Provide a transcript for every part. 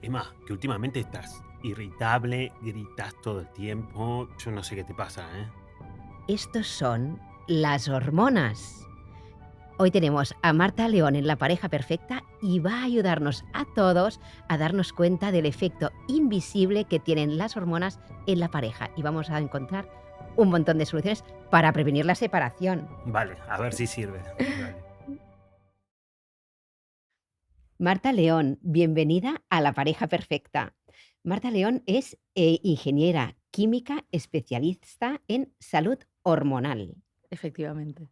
Emma, que últimamente estás irritable, gritas todo el tiempo. Yo no sé qué te pasa, ¿eh? Estos son las hormonas. Hoy tenemos a Marta León en La Pareja Perfecta y va a ayudarnos a todos a darnos cuenta del efecto invisible que tienen las hormonas en la pareja y vamos a encontrar un montón de soluciones para prevenir la separación. Vale, a ver si sirve. Dale. Marta León, bienvenida a La Pareja Perfecta. Marta León es ingeniera química especialista en salud hormonal. Efectivamente.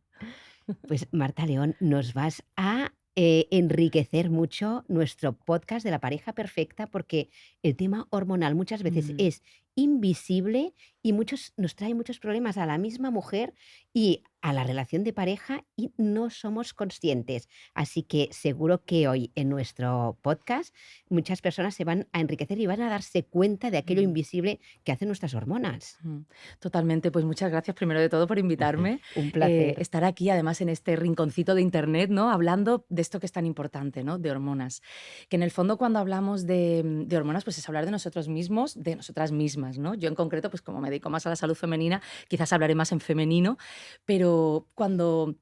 Pues Marta León, nos vas a enriquecer mucho nuestro podcast de La Pareja Perfecta, porque el tema hormonal muchas veces Mm, es invisible y nos trae muchos problemas a la misma mujer y a la relación de pareja y no somos conscientes. Así que seguro que hoy en nuestro podcast muchas personas se van a enriquecer y van a darse cuenta de aquello mm, invisible que hacen nuestras hormonas. mm. Totalmente, pues muchas gracias primero de todo por Ujú. invitarme, Un placer. estar aquí además en este rinconcito de internet, ¿no? Hablando de esto que es tan importante, ¿no? De hormonas. Que en el fondo cuando hablamos de hormonas, pues es hablar de nosotros mismos, de nosotras mismas, ¿no? Yo en concreto, pues como me dedico más a la salud femenina, quizás hablaré más en femenino, pero cuando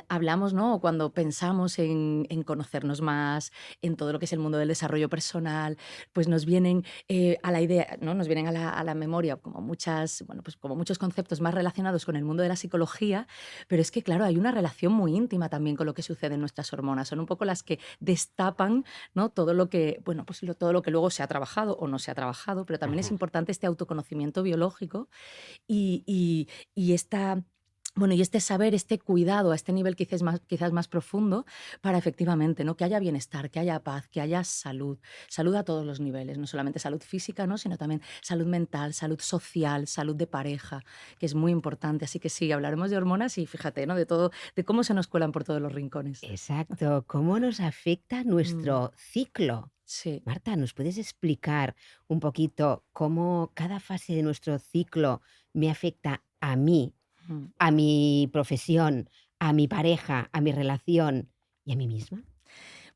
hablamos, ¿no? O cuando pensamos en conocernos más, en todo lo que es el mundo del desarrollo personal, pues nos vienen a la idea, ¿no? Nos vienen a la memoria como muchas, bueno, pues como muchos conceptos más relacionados con el mundo de la psicología, pero es que, claro, hay una relación muy íntima también con lo que sucede en nuestras hormonas. Son un poco las que destapan, ¿no? Todo lo que, bueno, pues todo lo que luego se ha trabajado o no se ha trabajado, pero también es Ujú. importante este autoconocimiento biológico y esta bueno, y este saber, este cuidado a este nivel quizás más profundo para efectivamente, ¿no? Que haya bienestar, que haya paz, que haya salud. Salud a todos los niveles, no solamente salud física, ¿no? Sino también salud mental, salud social, salud de pareja, que es muy importante. Así que sí, hablaremos de hormonas y fíjate, ¿no? De todo, de cómo se nos cuelan por todos los rincones. Exacto. ¿Cómo nos afecta Mm, nuestro ciclo? sí. Marta, ¿nos puedes explicar un poquito cómo cada fase de nuestro ciclo me afecta a mí, Mm. a mi profesión, a mi pareja, a mi relación y a mí misma?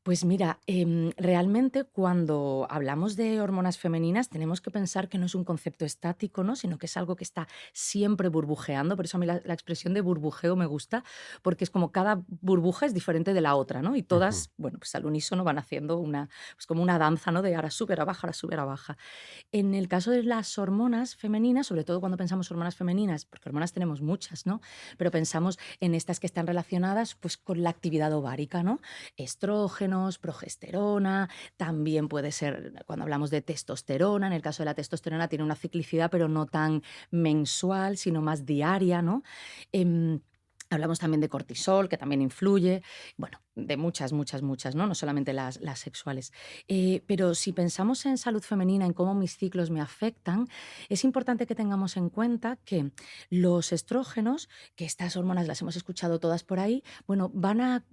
Pues mira, realmente cuando hablamos de hormonas femeninas tenemos que pensar que no es un concepto estático, ¿no? Sino que es algo que está siempre burbujeando. Por eso a mí la expresión de burbujeo me gusta, porque es como cada burbuja es diferente de la otra, ¿no? Y Ujú. todas, bueno, pues al unísono van haciendo una, pues como una danza, ¿no? De ahora sube, ahora baja, ahora sube, ahora baja. En el caso de las hormonas femeninas, sobre todo cuando pensamos hormonas femeninas, porque hormonas tenemos muchas, ¿no? Pero pensamos en estas que están relacionadas pues con la actividad ovárica, ¿no? Estrógenos, progesterona, también puede ser cuando hablamos de testosterona, en el caso de la testosterona tiene una ciclicidad pero no tan mensual, sino más diaria, ¿no? Em, Hablamos también de cortisol, que también influye, bueno, de muchas, muchas, muchas, ¿no? No solamente las sexuales. Pero si pensamos en salud femenina, en cómo mis ciclos me afectan, es importante que tengamos en cuenta que los estrógenos, que estas hormonas las hemos escuchado todas por ahí, bueno, van a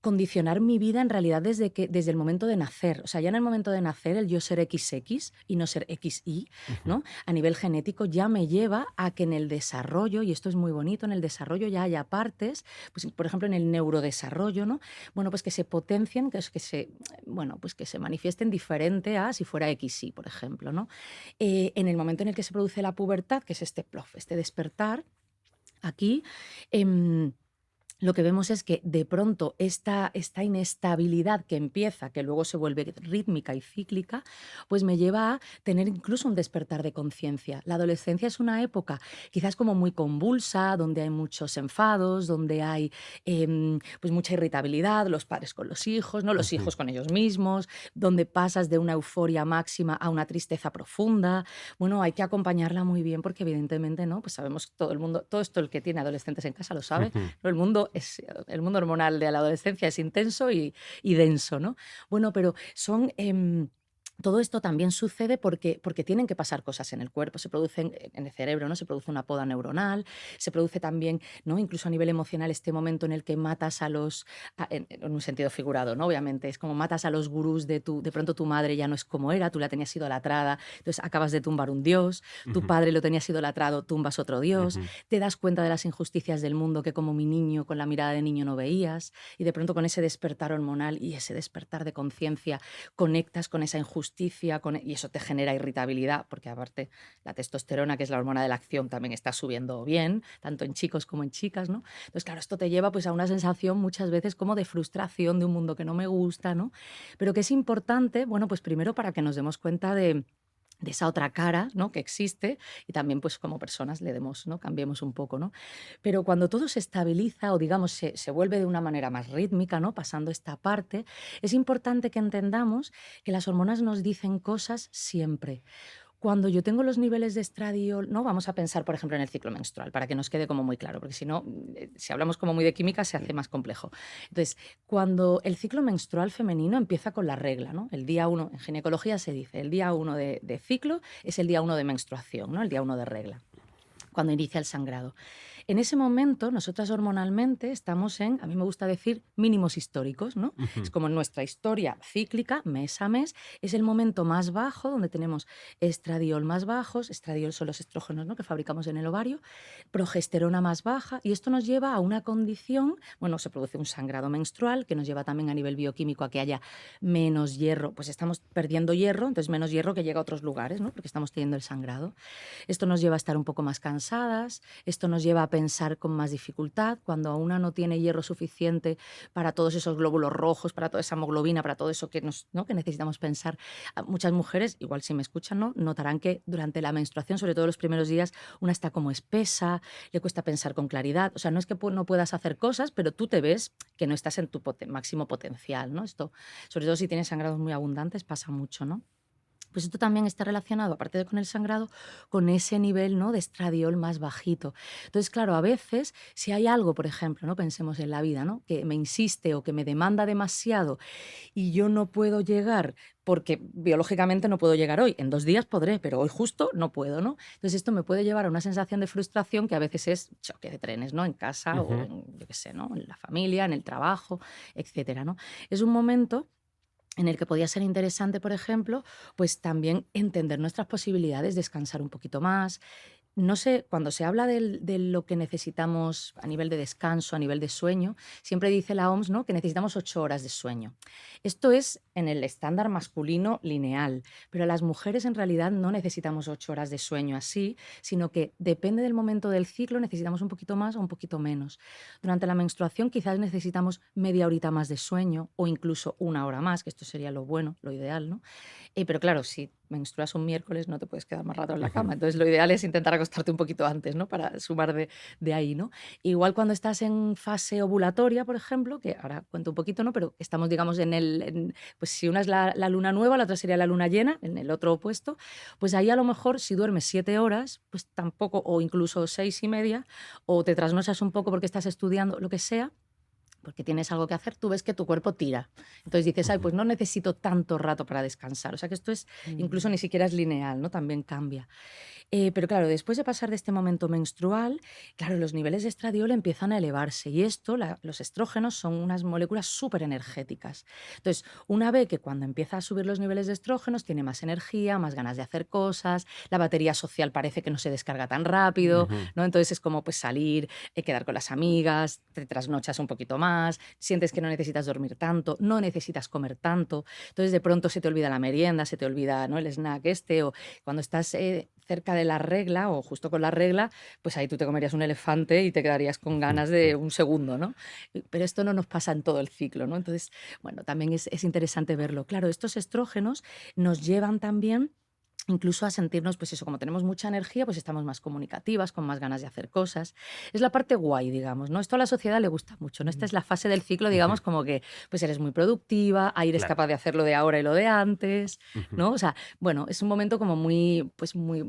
condicionar mi vida en realidad desde el momento de nacer. O sea, ya en el momento de nacer, el yo ser XX y no ser XY, Ujú. ¿no? A nivel genético ya me lleva a que en el desarrollo, y esto es muy bonito, en el desarrollo ya haya partes, pues por ejemplo en el neurodesarrollo, ¿no? Bueno, pues que se potencien, bueno, pues que se manifiesten diferente a si fuera XY, por ejemplo, ¿no? En el momento en el que se produce la pubertad, que es este plof, este despertar, aquí, em, lo que vemos es que de pronto esta inestabilidad que empieza, que luego se vuelve rítmica y cíclica, pues me lleva a tener incluso un despertar de conciencia. La adolescencia es una época quizás como muy convulsa, donde hay muchos enfados, donde hay pues mucha irritabilidad, los padres con los hijos, ¿no? Los Ujú. hijos con ellos mismos, donde pasas de una euforia máxima a una tristeza profunda. Bueno, hay que acompañarla muy bien porque evidentemente, ¿no? Pues sabemos todo el mundo, todo esto el que tiene adolescentes en casa lo sabe, Ujú. ¿no? El mundo hormonal de la adolescencia es intenso y denso, ¿no? Bueno, pero son todo esto también sucede porque tienen que pasar cosas en el cuerpo, se producen en el cerebro, ¿no? Se produce una poda neuronal, se produce también, ¿no? Incluso a nivel emocional, este momento en el que matas a los, en un sentido figurado, ¿no? Obviamente, es como matas a los gurús de pronto tu madre ya no es como era, tú la tenías idolatrada, entonces acabas de tumbar un dios, tu Ujú, padre lo tenías idolatrado, tumbas otro dios, ujú, te das cuenta de las injusticias del mundo que como mi niño, con la mirada de niño no veías, y de pronto con ese despertar hormonal y ese despertar de conciencia conectas con esa injusticia y eso te genera irritabilidad, porque aparte la testosterona, que es la hormona de la acción, también está subiendo bien, tanto en chicos como en chicas, ¿no? Entonces, claro, esto te lleva pues a una sensación muchas veces como de frustración de un mundo que no me gusta, ¿no? Pero que es importante, bueno, pues primero para que nos demos cuenta de esa otra cara, ¿no? Que existe y también pues como personas le demos, ¿no? Cambiemos un poco, ¿no? Pero cuando todo se estabiliza o digamos se vuelve de una manera más rítmica, ¿no? Pasando esta parte, es importante que entendamos que las hormonas nos dicen cosas siempre. Cuando yo tengo los niveles de estradiol, ¿no? Vamos a pensar, por ejemplo, en el ciclo menstrual, para que nos quede como muy claro, porque si no, si hablamos como muy de química, se hace más complejo. Entonces, cuando el ciclo menstrual femenino empieza con la regla, ¿no? El día uno, en ginecología se dice, el día uno de ciclo es el día uno de menstruación, ¿no? El día uno de regla, cuando inicia el sangrado. En ese momento, nosotras hormonalmente estamos en, a mí me gusta decir, mínimos históricos, ¿no? Es ujú, como en nuestra historia cíclica, mes a mes, es el momento más bajo donde tenemos estradiol más bajos, estradiol son los estrógenos, ¿no? Que fabricamos en el ovario, progesterona más baja, y esto nos lleva a una condición, bueno, se produce un sangrado menstrual que nos lleva también a nivel bioquímico a que haya menos hierro, pues estamos perdiendo hierro, entonces menos hierro que llega a otros lugares, ¿no? Porque estamos teniendo el sangrado. Esto nos lleva a estar un poco más cansadas, esto nos lleva a pensar con más dificultad. Cuando una no tiene hierro suficiente para todos esos glóbulos rojos, para toda esa hemoglobina, para todo eso que, ¿no? que necesitamos pensar, muchas mujeres, igual si me escuchan, ¿no? Notarán que durante la menstruación, sobre todo los primeros días, una está como espesa, le cuesta pensar con claridad. O sea, no es que no puedas hacer cosas, pero tú te ves que no estás en tu máximo potencial, ¿no? Esto, sobre todo si tienes sangrados muy abundantes, pasa mucho, ¿no? Pues esto también está relacionado, aparte de con el sangrado, con ese nivel, ¿no? de estradiol más bajito. Entonces, claro, a veces, si hay algo, por ejemplo, ¿no? pensemos en la vida, ¿no? que me insiste o que me demanda demasiado y yo no puedo llegar porque biológicamente no puedo llegar hoy. En 2 días podré, pero hoy justo no puedo, ¿no? Entonces esto me puede llevar a una sensación de frustración que a veces es choque de trenes, ¿no? En casa o ujú. en, yo qué sé, ¿no? En la familia, en el trabajo, etcétera, ¿no? Es un momento en el que podía ser interesante, por ejemplo, pues también entender nuestras posibilidades, descansar un poquito más. No sé, cuando se habla de lo que necesitamos a nivel de descanso, a nivel de sueño, siempre dice la OMS, ¿no? que necesitamos 8 horas de sueño. Esto es en el estándar masculino lineal, pero las mujeres en realidad no necesitamos 8 horas de sueño así, sino que depende del momento del ciclo, necesitamos un poquito más o un poquito menos. Durante la menstruación quizás necesitamos media horita más de sueño o incluso 1 hora más, que esto sería lo bueno, lo ideal, ¿no? Pero claro, si menstruas un miércoles no te puedes quedar más rato en la Ujú, cama. Entonces lo ideal es intentar acostarte un poquito antes, ¿no? Para sumar de ahí, ¿no? Igual cuando estás en fase ovulatoria, por ejemplo, que ahora cuento un poquito, ¿no? Pero estamos, digamos, pues si una es la luna nueva, la otra sería la luna llena, en el otro opuesto, pues ahí a lo mejor si duermes 7 horas, pues tampoco, o incluso 6 y media, o te trasnochas un poco porque estás estudiando, lo que sea, porque tienes algo que hacer, tú ves que tu cuerpo tira. Entonces dices, ay, ujú. pues no necesito tanto rato para descansar. O sea que esto es, incluso Mm. ni siquiera es lineal, ¿no? También cambia. Pero claro, después de pasar de este momento menstrual, claro, los niveles de estradiol empiezan a elevarse y esto, los estrógenos son unas moléculas súper energéticas. Entonces, una ve que cuando empieza a subir los niveles de estrógenos tiene más energía, más ganas de hacer cosas, la batería social parece que no se descarga tan rápido, Ujú, ¿no? Entonces es como pues salir, quedar con las amigas, te trasnochas un poquito más, sientes que no necesitas dormir tanto, no necesitas comer tanto, entonces de pronto se te olvida la merienda, se te olvida, ¿no? el snack este, o cuando estás cerca de la regla o justo con la regla, pues ahí tú te comerías un elefante y te quedarías con ganas ujú. de un segundo, ¿no? Pero esto no nos pasa en todo el ciclo, ¿no? Entonces, bueno, también es interesante verlo. Claro, estos estrógenos nos llevan también incluso a sentirnos, pues eso, como tenemos mucha energía, pues estamos más comunicativas, con más ganas de hacer cosas. Es la parte guay, digamos, ¿no? Esto a la sociedad le gusta mucho, ¿no? Esta Mm. es la fase del ciclo, Ujú, digamos, como que pues eres muy productiva, ahí eres claro. capaz de hacer lo de ahora y lo de antes, Ujú, ¿no? O sea, bueno, es un momento como muy, pues muy,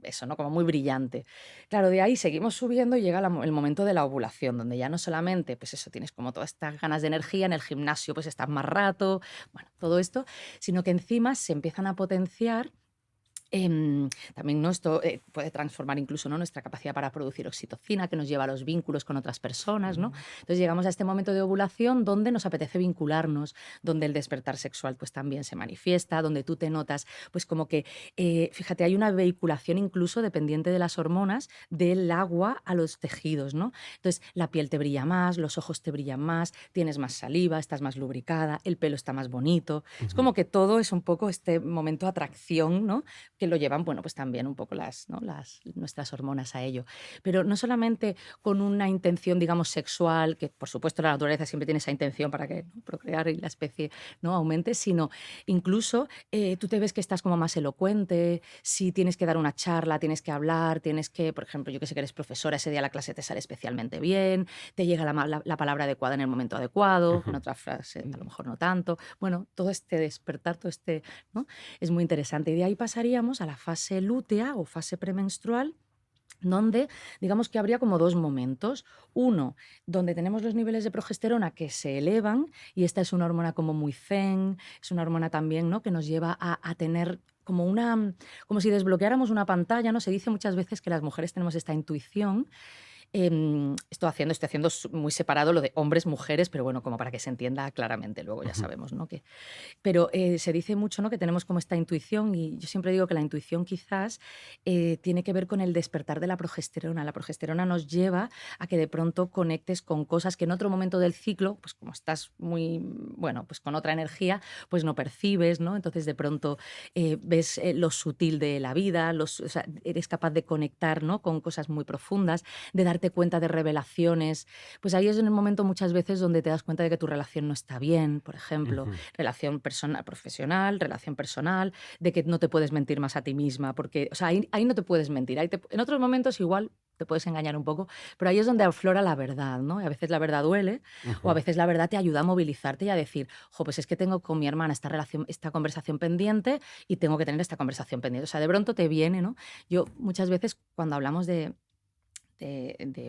eso, ¿no? Como muy brillante. Claro, de ahí seguimos subiendo y llega el momento de la ovulación, donde ya no solamente, pues eso, tienes como todas estas ganas de energía, en el gimnasio pues estás más rato, bueno, todo esto, sino que encima se empiezan a potenciar. También, ¿no? Esto puede transformar incluso, ¿no? Nuestra capacidad para producir oxitocina, que nos lleva a los vínculos con otras personas, ¿no? Mm. Entonces llegamos a este momento de ovulación donde nos apetece vincularnos, donde el despertar sexual pues también se manifiesta, donde tú te notas, pues como que, fíjate, hay una vehiculación incluso dependiente de las hormonas del agua a los tejidos, ¿no? Entonces la piel te brilla más, los ojos te brillan más, tienes más saliva, estás más lubricada, el pelo está más bonito. Es ujú. como que todo es un poco este momento de atracción, ¿no? Que lo llevan, bueno, pues también un poco ¿no? Nuestras hormonas a ello. Pero no solamente con una intención, digamos, sexual, que por supuesto la naturaleza siempre tiene esa intención para que, ¿no? Procrear y la especie, ¿no? Aumente, sino incluso tú te ves que estás como más elocuente, si tienes que dar una charla, tienes que hablar, tienes que, por ejemplo, yo que sé que eres profesora, ese día la clase te sale especialmente bien, te llega la palabra adecuada en el momento adecuado, Ujú. en otra frase a lo mejor no tanto. Bueno, todo este despertar, todo este, ¿no? Es muy interesante. Y de ahí pasaríamos a la fase lútea o fase premenstrual, donde digamos que habría como dos momentos. Uno, donde tenemos los niveles de progesterona que se elevan, y esta es una hormona como muy zen, es una hormona también, ¿no? Que nos lleva a tener como como si desbloqueáramos una pantalla, ¿no? Se dice muchas veces que las mujeres tenemos esta intuición. Estoy haciendo muy separado lo de hombres, mujeres, pero bueno, como para que se entienda claramente, luego ya Ujú, sabemos, ¿no? Pero se dice mucho, ¿no? Que tenemos como esta intuición, y yo siempre digo que la intuición quizás tiene que ver con el despertar de la progesterona. La progesterona nos lleva a que de pronto conectes con cosas que en otro momento del ciclo, pues como estás muy, bueno, pues con otra energía, pues no percibes, ¿no? Entonces de pronto ves lo sutil de la vida, o sea, eres capaz de conectar, ¿no? Con cosas muy profundas, de darte cuenta de revelaciones. Pues ahí es en el momento muchas veces donde te das cuenta de que tu relación no está bien, por ejemplo, ujú. relación personal, profesional, relación personal, de que no te puedes mentir más a ti misma, porque, o sea, ahí no te puedes mentir. En otros momentos igual te puedes engañar un poco, pero ahí es donde aflora la verdad, ¿no? Y a veces la verdad duele, o a Ujú. veces la verdad te ayuda a movilizarte y a decir, jo, pues es que tengo con mi hermana esta relación, esta conversación pendiente, y tengo que tener esta conversación pendiente. O sea, de pronto te viene, ¿no? Yo muchas veces cuando hablamos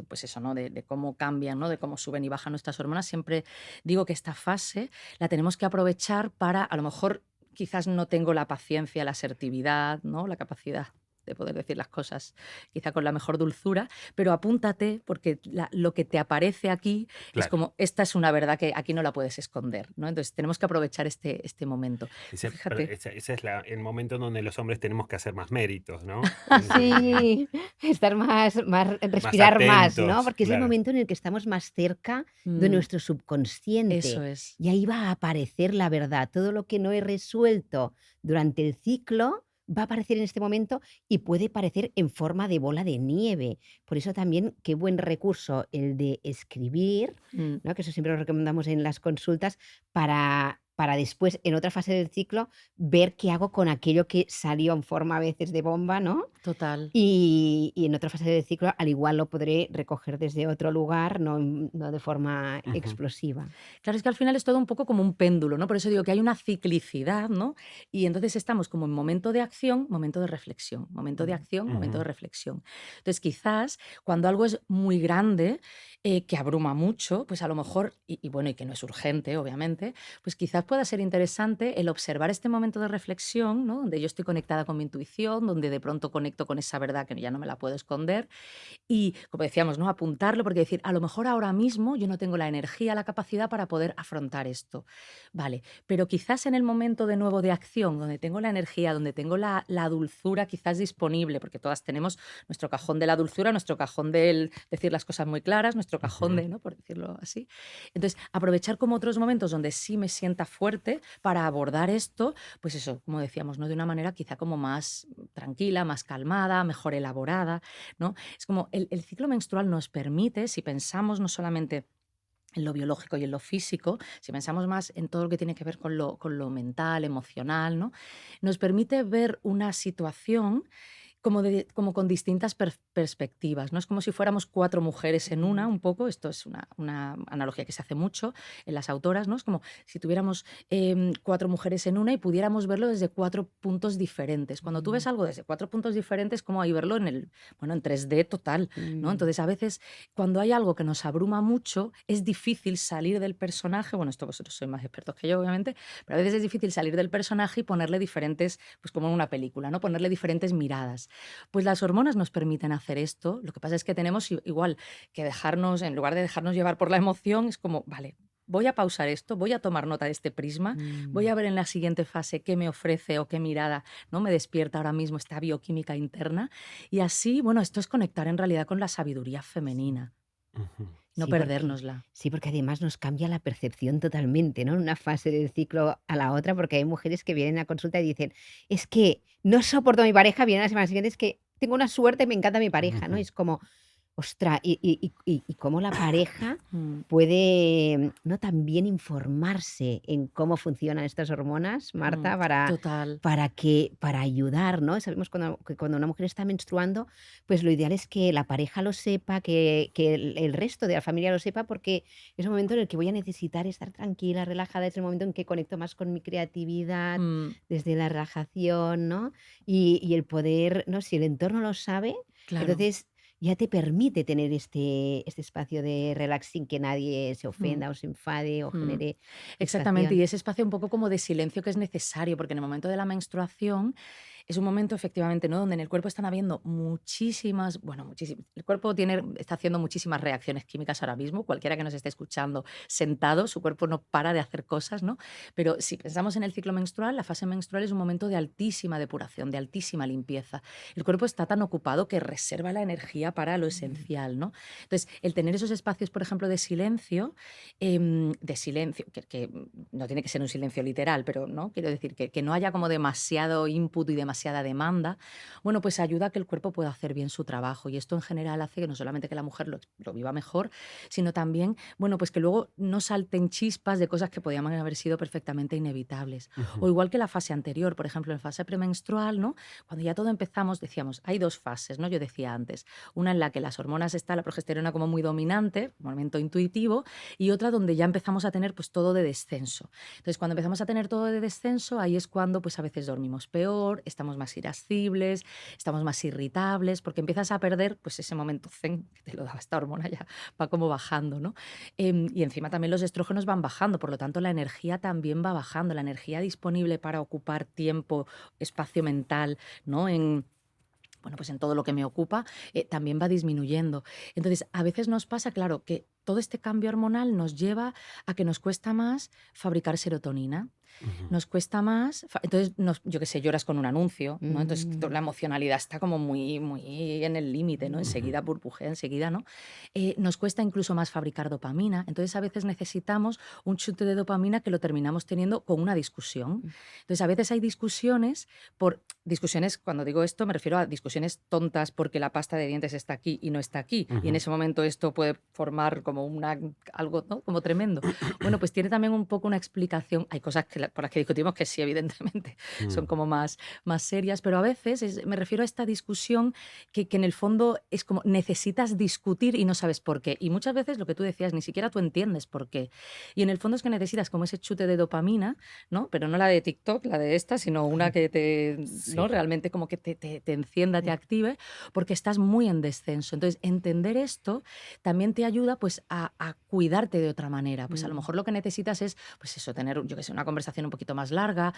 pues eso, ¿no? De cómo cambian, ¿no? De cómo suben y bajan nuestras hormonas, siempre digo que esta fase la tenemos que aprovechar para, a lo mejor, quizás no tengo la paciencia, la asertividad, ¿no? La capacidad de poder decir las cosas quizá con la mejor dulzura, pero apúntate porque lo que te aparece aquí es Claro. como, esta es una verdad que aquí no la puedes esconder, ¿no? Entonces tenemos que aprovechar este momento. Tú fíjate. Ese es el momento en donde los hombres tenemos que hacer más méritos, ¿no? Sí, estar más Más respirar más, ¿no? atentos, Porque es el claro. momento en el que estamos más cerca de Mm, nuestro eso subconsciente, es. y ahí va a aparecer la verdad. Todo lo que no he resuelto durante el ciclo va a aparecer en este momento, y puede parecer en forma de bola de nieve. Por eso también qué buen recurso el de escribir, Mm. ¿no? Que eso siempre lo recomendamos en las consultas para después, en otra fase del ciclo, ver qué hago con aquello que salió en forma a veces de bomba, ¿no? Total. Y en otra fase del ciclo, al igual lo podré recoger desde otro lugar, no de forma Ujú, explosiva. Claro, es que al final es todo un poco como un péndulo, ¿no? Por eso digo que hay una ciclicidad, ¿no? Y entonces estamos como en momento de acción, momento de reflexión, momento de Mm. acción, momento de ujú, reflexión. Entonces, quizás cuando algo es muy grande, que abruma mucho, pues a lo mejor, y bueno, y que no es urgente, obviamente, pues quizás pueda ser interesante el observar este momento de reflexión, ¿no? Donde yo estoy conectada con mi intuición, donde de pronto conecto con esa verdad que ya no me la puedo esconder, y, como decíamos, ¿no? Apuntarlo, porque decir, a lo mejor ahora mismo yo no tengo la energía, la capacidad para poder afrontar esto. Vale, pero quizás en el momento de nuevo de acción, donde tengo la energía, donde tengo la dulzura quizás disponible, porque todas tenemos nuestro cajón de la dulzura, nuestro cajón del decir las cosas muy claras, nuestro cajón ujú. de, ¿no? Por decirlo así. Entonces, aprovechar como otros momentos donde sí me sienta fuerte para abordar esto, pues eso, como decíamos, ¿no? De una manera quizá como más tranquila, más calmada, mejor elaborada, ¿no? Es como el ciclo menstrual nos permite, si pensamos no solamente en lo biológico y en lo físico, si pensamos más en todo lo que tiene que ver con lo mental, emocional, ¿no? Nos permite ver una situación como con distintas perspectivas, ¿no? Es como si fuéramos cuatro mujeres en una, Mm, un poco. Esto es una analogía que se hace mucho en las autoras, ¿no? Es como si tuviéramos cuatro mujeres en una y pudiéramos verlo desde cuatro puntos diferentes. Cuando tú mm, ves algo desde cuatro puntos diferentes, como ahí verlo bueno, en 3D total, ¿no? mm. Entonces, a veces, cuando hay algo que nos abruma mucho, es difícil salir del personaje. Bueno, esto vosotros sois más expertos que yo, obviamente, pero a veces es difícil salir del personaje y ponerle diferentes, pues como en una película, ¿no? Ponerle diferentes miradas. Pues las hormonas nos permiten hacer esto. Lo que pasa es que tenemos igual que dejarnos, en lugar de dejarnos llevar por la emoción, es como, vale, voy a pausar esto, voy a tomar nota de este prisma, voy Mm. a ver en la siguiente fase qué me ofrece o qué mirada, ¿no? Me despierta ahora mismo esta bioquímica interna. Y así, bueno, esto es conectar en realidad con la sabiduría Sí. femenina, Ujú. no perdérnosla. Sí, porque además nos cambia la percepción totalmente, ¿no? En una fase del ciclo a la otra, porque hay mujeres que vienen a consulta y dicen: "Es que no soporto a mi pareja", vienen a la semana siguiente: "Es que tengo una suerte, me encanta mi pareja", ¿no? Y Ujú. es como, ostras, y cómo la pareja Mm, puede, ¿no?, también informarse en cómo funcionan estas hormonas, mm, Marta, total. para ayudar, ¿no? Sabemos que cuando una mujer está menstruando, pues lo ideal es que la pareja lo sepa, que el resto de la familia lo sepa, porque es un momento en el que voy a necesitar estar tranquila, relajada, es el momento en que conecto más con mi creatividad, Mm, desde la relajación, ¿no? Y el poder, ¿no? Si el entorno lo sabe, claro. entonces ya te permite tener este espacio de relax sin que nadie se Mm. ofenda o se enfade o Mm, genere exactamente, y frustración. ese espacio un poco como de silencio que es necesario, porque en el momento de la menstruación es un momento efectivamente, ¿no? Donde en el cuerpo están habiendo muchísimas, bueno, muchísimas, el cuerpo está haciendo muchísimas reacciones químicas ahora mismo, cualquiera que nos esté escuchando sentado, su cuerpo no para de hacer cosas, ¿no? Pero si pensamos en el ciclo menstrual, la fase menstrual es un momento de altísima depuración, de altísima limpieza. El cuerpo está tan ocupado que reserva la energía para lo Mm, esencial, ¿no? Entonces, el tener esos espacios, por ejemplo, de silencio, que no tiene que ser un silencio literal, pero ¿no? Quiero decir que no haya como demasiado input y demasiada demanda, bueno, pues ayuda a que el cuerpo pueda hacer bien su trabajo. Y esto en general hace que no solamente que la mujer lo viva mejor, sino también, bueno, pues que luego no salten chispas de cosas que podían haber sido perfectamente inevitables. O Ujú. igual que la fase anterior, por ejemplo, en fase premenstrual, ¿no? Cuando ya todo empezamos, decíamos, hay dos fases, ¿no? Yo decía antes, una en la que las hormonas está la progesterona como muy dominante, momento intuitivo, y otra donde ya empezamos a tener pues todo de descenso. Entonces, cuando empezamos a tener todo de descenso, ahí es cuando pues a veces dormimos peor, estamos más irascibles, estamos más irritables, porque empiezas a perder pues ese momento zen que te lo daba esta hormona, ya va como bajando, ¿no? Y encima también los estrógenos van bajando, por lo tanto la energía también va bajando, la energía disponible para ocupar tiempo, espacio mental, ¿no? Bueno, pues en todo lo que me ocupa, también va disminuyendo. Entonces, a veces nos pasa, claro, que todo este cambio hormonal nos lleva a que nos cuesta más fabricar serotonina. Ujú. Nos cuesta más, entonces, yo qué sé, lloras con un anuncio, ¿no? Entonces, mm, la emocionalidad está como muy, muy en el límite, ¿no? Ujú. Enseguida burbujea, enseguida, ¿no? Nos cuesta incluso más fabricar dopamina. Entonces, a veces necesitamos un chute de dopamina que lo terminamos teniendo con una discusión. mm, Entonces, a veces hay discusiones, cuando digo esto, me refiero a discusiones tontas porque la pasta de dientes está aquí y no está aquí. Y en Ujú. ese momento esto puede formar como algo, ¿no? Como tremendo. Bueno, pues tiene también un poco una explicación. Hay cosas por las que discutimos que sí, evidentemente, son Mm. como más serias, pero a veces me refiero a esta discusión que en el fondo es como necesitas discutir y no sabes por qué. Y muchas veces lo que tú decías, ni siquiera tú entiendes por qué. Y en el fondo es que necesitas como ese chute de dopamina, ¿no? Pero no la de TikTok, la de esta, sino una que ¿no? Sí. Realmente como que te encienda, te sí, active, porque estás muy en descenso. Entonces, entender esto también te ayuda pues a cuidarte de otra manera. Pues a lo mm, mejor lo que necesitas es, pues eso, tener, yo que sé, una conversación un poquito más larga,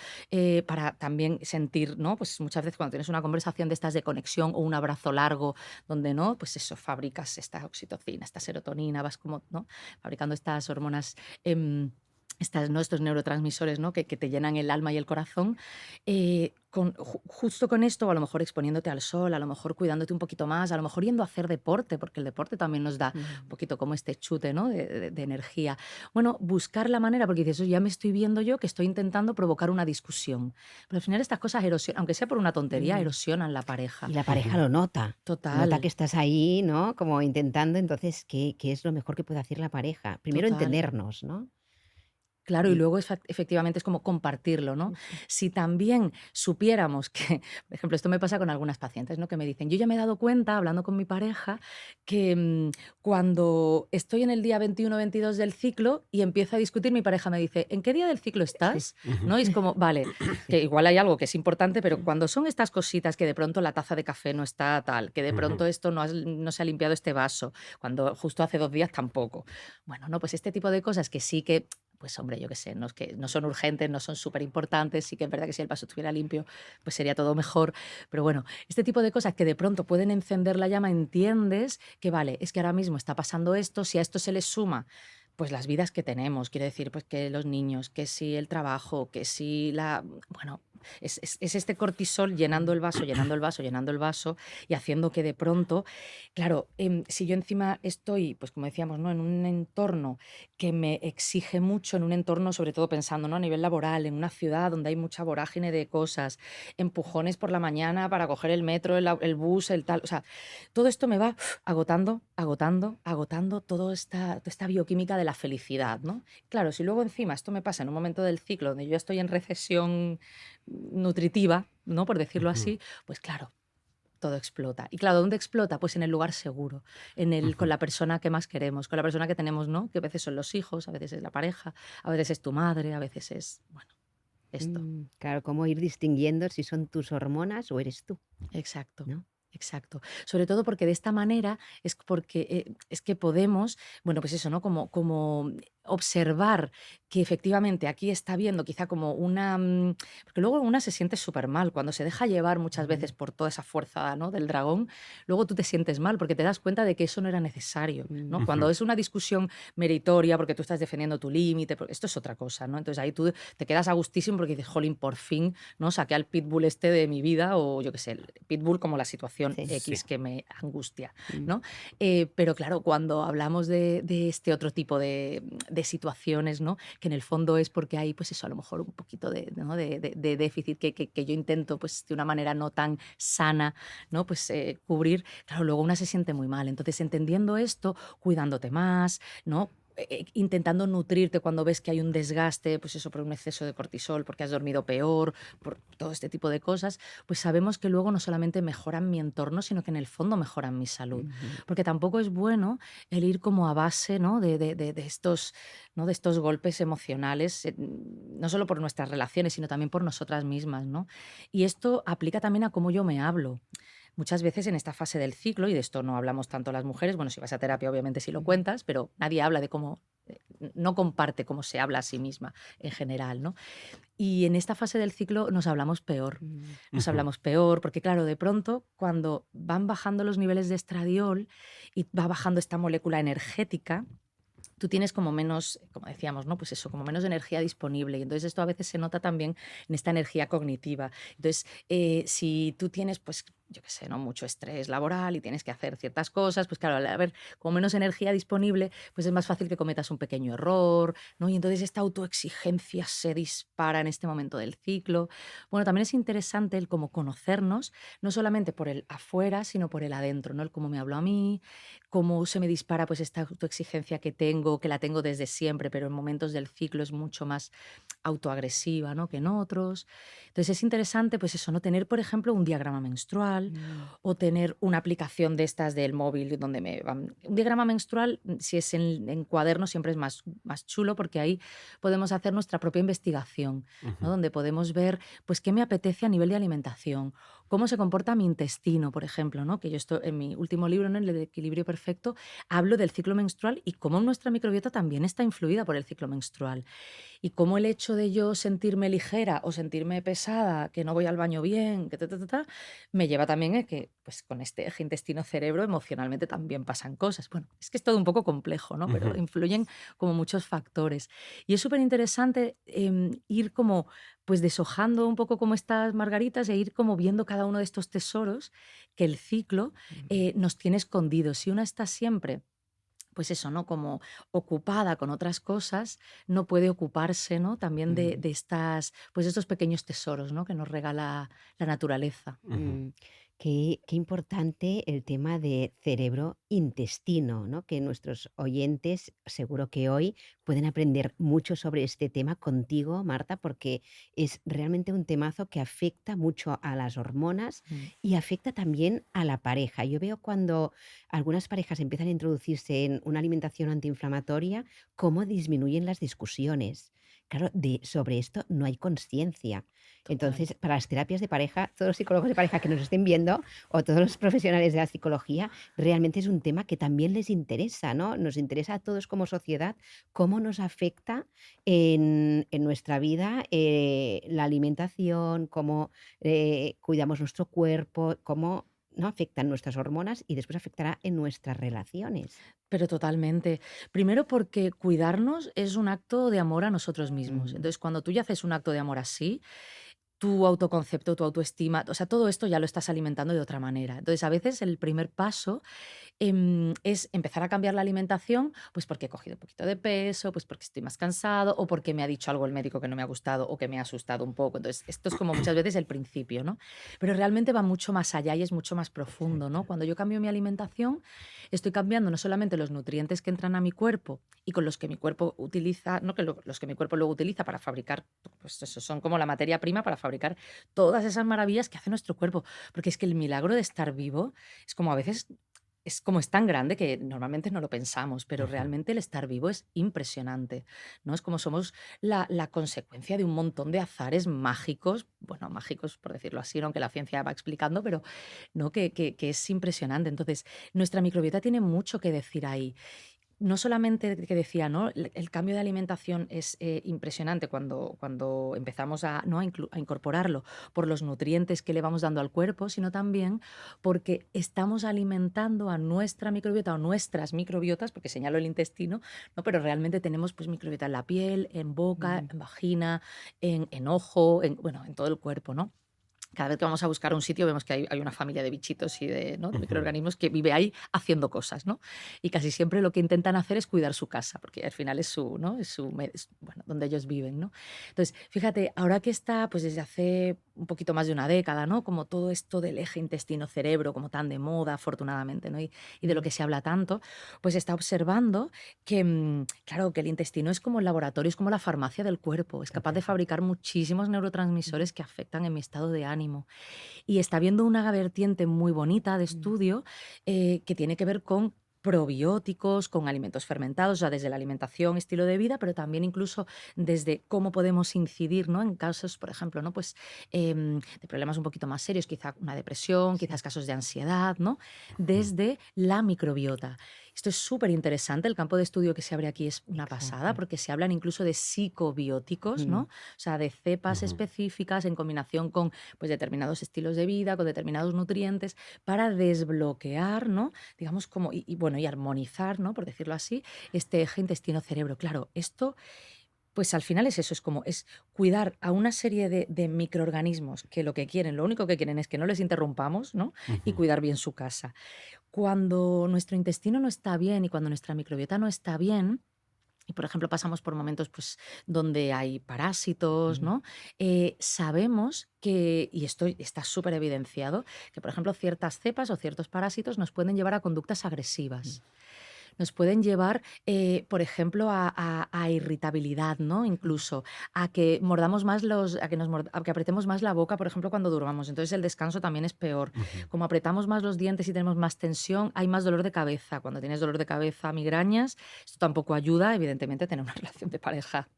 para también sentir, ¿no? Pues muchas veces cuando tienes una conversación de estas de conexión o un abrazo largo, donde, ¿no? Pues eso, fabricas esta oxitocina, esta serotonina, vas como, ¿no? Fabricando estas hormonas. em, estas, ¿no? Estos neurotransmisores, ¿no? Que te llenan el alma y el corazón, justo con esto, o a lo mejor exponiéndote al sol, a lo mejor cuidándote un poquito más, a lo mejor yendo a hacer deporte, porque el deporte también nos da un Mm. poquito como este chute, ¿no? De energía. Bueno, buscar la manera, porque dices: "Oye, ya me estoy viendo yo que estoy intentando provocar una discusión". Pero al final estas cosas erosionan, aunque sea por una tontería, Mm. erosionan la Y pareja. la pareja Ujú. lo nota. Nota Total, que estás ahí, ¿no? Como intentando, entonces, ¿qué es lo mejor que puede hacer la pareja? Primero total. entendernos, ¿no? Claro, y Y luego efectivamente es como compartirlo, ¿no? ujú. Si también supiéramos que, por ejemplo, esto me pasa con algunas pacientes, ¿no? Que me dicen: "Yo ya me he dado cuenta, hablando con mi pareja, que, cuando estoy en el día 21 22 del ciclo y empiezo a discutir, mi pareja me dice: "¿En qué día del ciclo estás?", Ujú. ¿no? Y es como, vale, que igual hay algo que es importante, pero cuando son estas cositas que de pronto la taza de café no está tal, que de Ujú. pronto esto no se ha limpiado este vaso, cuando justo hace 2 días tampoco. Bueno, no, pues este tipo de cosas que sí que pues hombre, yo qué sé, no es que no son urgentes, no son súper importantes, sí que es verdad que si el vaso estuviera limpio, pues sería todo mejor, pero bueno, este tipo de cosas que de pronto pueden encender la llama, entiendes que vale, es que ahora mismo está pasando esto, si a esto se le suma pues las vidas que tenemos, quiero decir, pues que los niños, que si el trabajo, que si la bueno, es este cortisol llenando Mm. el vaso, llenando el vaso, llenando el vaso y haciendo que de pronto, claro, si yo encima estoy, pues como decíamos, ¿no? En un entorno que me exige mucho, en un entorno, sobre todo pensando, ¿no? A nivel laboral, en una ciudad donde hay mucha vorágine de cosas, empujones por la mañana para coger el metro, el bus, el tal. O sea, todo esto me va agotando, agotando, agotando toda esta bioquímica de la felicidad, ¿no? Claro, si luego encima esto me pasa en un momento del ciclo donde yo estoy en recesión nutritiva, ¿no? Por decirlo Ujú. así, pues claro, todo explota. Y claro, ¿dónde explota? Pues en el lugar seguro, con Ujú. la persona que más queremos, con la persona que tenemos, ¿no? Que a veces son los hijos, a veces es la pareja, a veces es tu madre, a veces es, bueno, esto. Claro, cómo ir distinguiendo si son tus hormonas o eres tú, Exacto. ¿no? Exacto. Sobre todo porque de esta manera es que podemos, bueno, pues eso, ¿no? Como observar que efectivamente aquí está viendo quizá como una porque luego una se siente súper mal cuando se deja llevar muchas Ujú. veces por toda esa fuerza, ¿no? Del dragón, luego tú te sientes mal porque te das cuenta de que eso no era necesario, ¿no? Mm. Cuando Ujú. es una discusión meritoria porque tú estás defendiendo tu límite, porque esto es otra cosa, ¿no? Entonces ahí tú te quedas a gustísimo porque dices, jolín, por fin, ¿no? Saqué al pitbull este de mi vida o yo qué sé, el pitbull como la situación Sí. Sí. X que me angustia, Mm. ¿no? Pero claro, cuando hablamos de este otro tipo de situaciones, ¿no? Que en el fondo es porque hay, pues eso, a lo mejor un poquito ¿no? de déficit que yo intento, pues de una manera no tan sana, ¿no? Pues cubrir, claro, luego una se siente muy mal. Entonces, entendiendo esto, cuidándote más, ¿no? Intentando nutrirte cuando ves que hay un desgaste, pues eso, por un exceso de cortisol, porque has dormido peor, por todo este tipo de cosas, pues sabemos que luego no solamente mejoran mi entorno, sino que en el fondo mejoran mi salud. Ujú. Porque tampoco es bueno el ir como a base, ¿no? De estos, ¿no? De estos golpes emocionales, no solo por nuestras relaciones, sino también por nosotras mismas, ¿no? Y esto aplica también a cómo yo me hablo. Muchas veces en esta fase del ciclo, y de esto no hablamos tanto las mujeres, bueno, si vas a terapia obviamente sí lo Ujú. cuentas, pero nadie habla de cómo, no comparte cómo se habla a sí misma en general, ¿no? Y en esta fase del ciclo Mm. nos Ujú. hablamos peor, porque claro, de pronto cuando van bajando los niveles de estradiol y va bajando esta molécula energética, tú tienes como menos, como decíamos, ¿no? Pues eso, como menos energía disponible. Y entonces esto a veces se nota también en esta energía cognitiva. Entonces, si tú tienes, pues, yo qué sé, ¿no? Mucho estrés laboral y tienes que hacer ciertas cosas, pues claro, al haber como menos energía disponible, pues es más fácil que cometas un pequeño error, ¿no? Y entonces esta autoexigencia se dispara en este momento del ciclo. Bueno, también es interesante el cómo conocernos, no solamente por el afuera, sino por el adentro, ¿no? El cómo me hablo a mí, cómo se me dispara pues esta autoexigencia que la tengo desde siempre, pero en momentos del ciclo es mucho más autoagresiva, ¿no? Que en otros. Entonces es interesante, pues eso, ¿no? Tener, por ejemplo, un diagrama menstrual Mm. o tener una aplicación de estas del móvil donde me van. Un diagrama menstrual, si es en cuaderno, siempre es más chulo porque ahí podemos hacer nuestra propia investigación, ¿no? Ujú. Donde podemos ver, pues, qué me apetece a nivel de alimentación, cómo se comporta mi intestino, por ejemplo, ¿no? Que yo esto en mi último libro, ¿no? En el de equilibrio perfecto, hablo del ciclo menstrual y cómo nuestra microbiota también está influida por el ciclo menstrual. Y cómo el hecho de yo sentirme ligera o sentirme pesada, que no voy al baño bien, que me lleva también a que, pues con este eje intestino-cerebro, emocionalmente también pasan cosas. Bueno, es que es todo un poco complejo, ¿no? Pero Ujú, influyen como muchos factores. Y es súper interesante ir como, pues deshojando un poco como estas margaritas e ir como viendo cada uno de estos tesoros que el ciclo nos tiene escondidos. Si una está siempre pues eso, ¿no? Como ocupada con otras cosas, no puede ocuparse, ¿no? También Mm. de estas, pues estos pequeños tesoros, ¿no? Que nos regala la naturaleza. ujú, Qué importante el tema de cerebro-intestino, ¿no? Que nuestros oyentes seguro que hoy pueden aprender mucho sobre este tema contigo, Marta, porque es realmente un temazo que afecta mucho a las hormonas Mm. y afecta también a la pareja. Yo veo cuando algunas parejas empiezan a introducirse en una alimentación antiinflamatoria, cómo disminuyen las discusiones. Claro, sobre esto no hay conciencia. Total. Entonces, para las terapias de pareja, todos los psicólogos de pareja que nos estén viendo o todos los profesionales de la psicología, realmente es un tema que también les interesa, ¿no? Nos interesa a todos como sociedad cómo nos afecta en nuestra vida la alimentación, cómo cuidamos nuestro cuerpo, cómo no afectan nuestras hormonas y después afectará en nuestras relaciones. Pero totalmente. Primero porque cuidarnos es un acto de amor a nosotros mismos. Mm, Entonces, cuando tú ya haces un acto de amor así, tu autoconcepto, tu autoestima, o sea, todo esto ya lo estás alimentando de otra manera. Entonces, a veces el primer paso es empezar a cambiar la alimentación, pues porque he cogido un poquito de peso, pues porque estoy más cansado o porque me ha dicho algo el médico que no me ha gustado o que me ha asustado un poco. Entonces, esto es como muchas veces el principio, ¿no? Pero realmente va mucho más allá y es mucho más profundo, exacto. ¿no? Cuando yo cambio mi alimentación, estoy cambiando no solamente los nutrientes que entran a mi cuerpo y con los que mi cuerpo utiliza, no que los que mi cuerpo luego utiliza para fabricar, pues eso son como la materia prima para fabricar todas esas maravillas que hace nuestro cuerpo. Porque es que el milagro de estar vivo es como a veces es como es tan grande que normalmente no lo pensamos, pero ujú. realmente el estar vivo es impresionante, ¿no? Es como somos la consecuencia de un montón de azares mágicos, bueno, mágicos por decirlo así, ¿no? Aunque la ciencia va explicando, pero no, que es impresionante. Entonces, nuestra microbiota tiene mucho que decir ahí. No solamente que decía, ¿no? El cambio de alimentación es impresionante cuando empezamos a incorporarlo por los nutrientes que le vamos dando al cuerpo, sino también porque estamos alimentando a nuestra microbiota o nuestras microbiotas, porque señalo el intestino, ¿no? Pero realmente tenemos pues microbiota en la piel, en boca, Mm, en vagina, en ojo, bueno, en todo el cuerpo, ¿no? Cada vez que vamos a buscar un sitio vemos que hay una familia de bichitos y de, ¿no? de Ujú, microorganismos que vive ahí haciendo cosas, ¿no? Y casi siempre lo que intentan hacer es cuidar su casa, porque al final es su, ¿no? Bueno, donde ellos viven, ¿no? Entonces, fíjate, ahora que está, pues desde hace un poquito más de una década, ¿no? Como todo esto del eje intestino-cerebro, como tan de moda, afortunadamente, ¿no? Y de lo mm, que se habla tanto, pues está observando que, claro, que el intestino es como el laboratorio, es como la farmacia del cuerpo, es capaz de totalmente. fabricar muchísimos Mm, neurotransmisores que afectan en mi estado de ánimo. Y está viendo una vertiente muy bonita de mm, estudio que tiene que ver con probióticos, con alimentos fermentados, ya desde la alimentación, estilo de vida, pero también incluso desde cómo podemos incidir, ¿no? En casos, por ejemplo, ¿no? Pues, de problemas un poquito más serios, quizá una depresión, sí. quizás casos de ansiedad, ¿no? ujú, Desde la microbiota. Esto es súper interesante. El campo de estudio que se abre aquí es una pasada Exacto. porque se hablan incluso de psicobióticos, ¿no? Mm, O sea, de cepas ujú. específicas en combinación con pues, determinados estilos de vida, con determinados nutrientes, para desbloquear, ¿no? Digamos, como, bueno, y armonizar, ¿no? Por decirlo así, este eje intestino-cerebro. Claro, esto, pues al final es eso, es como, es cuidar a una serie de microorganismos que lo que quieren, lo único que quieren es que no les interrumpamos, ¿no? Y Ujú, cuidar bien su casa. Cuando nuestro intestino no está bien y cuando nuestra microbiota no está bien, y por ejemplo pasamos por momentos pues, donde hay parásitos, mm, ¿no? Sabemos que, y esto está súper evidenciado, que por ejemplo ciertas cepas o ciertos parásitos nos pueden llevar a conductas mm, agresivas. Nos pueden llevar, por ejemplo, a irritabilidad, ¿no? Incluso a que mordamos más a que apretemos más la boca, por ejemplo, cuando durmamos. Entonces el descanso también es peor. ujú. Como apretamos más los dientes y tenemos más tensión, hay más dolor de cabeza. Cuando tienes dolor de cabeza, migrañas, esto tampoco ayuda, evidentemente, a tener una relación de pareja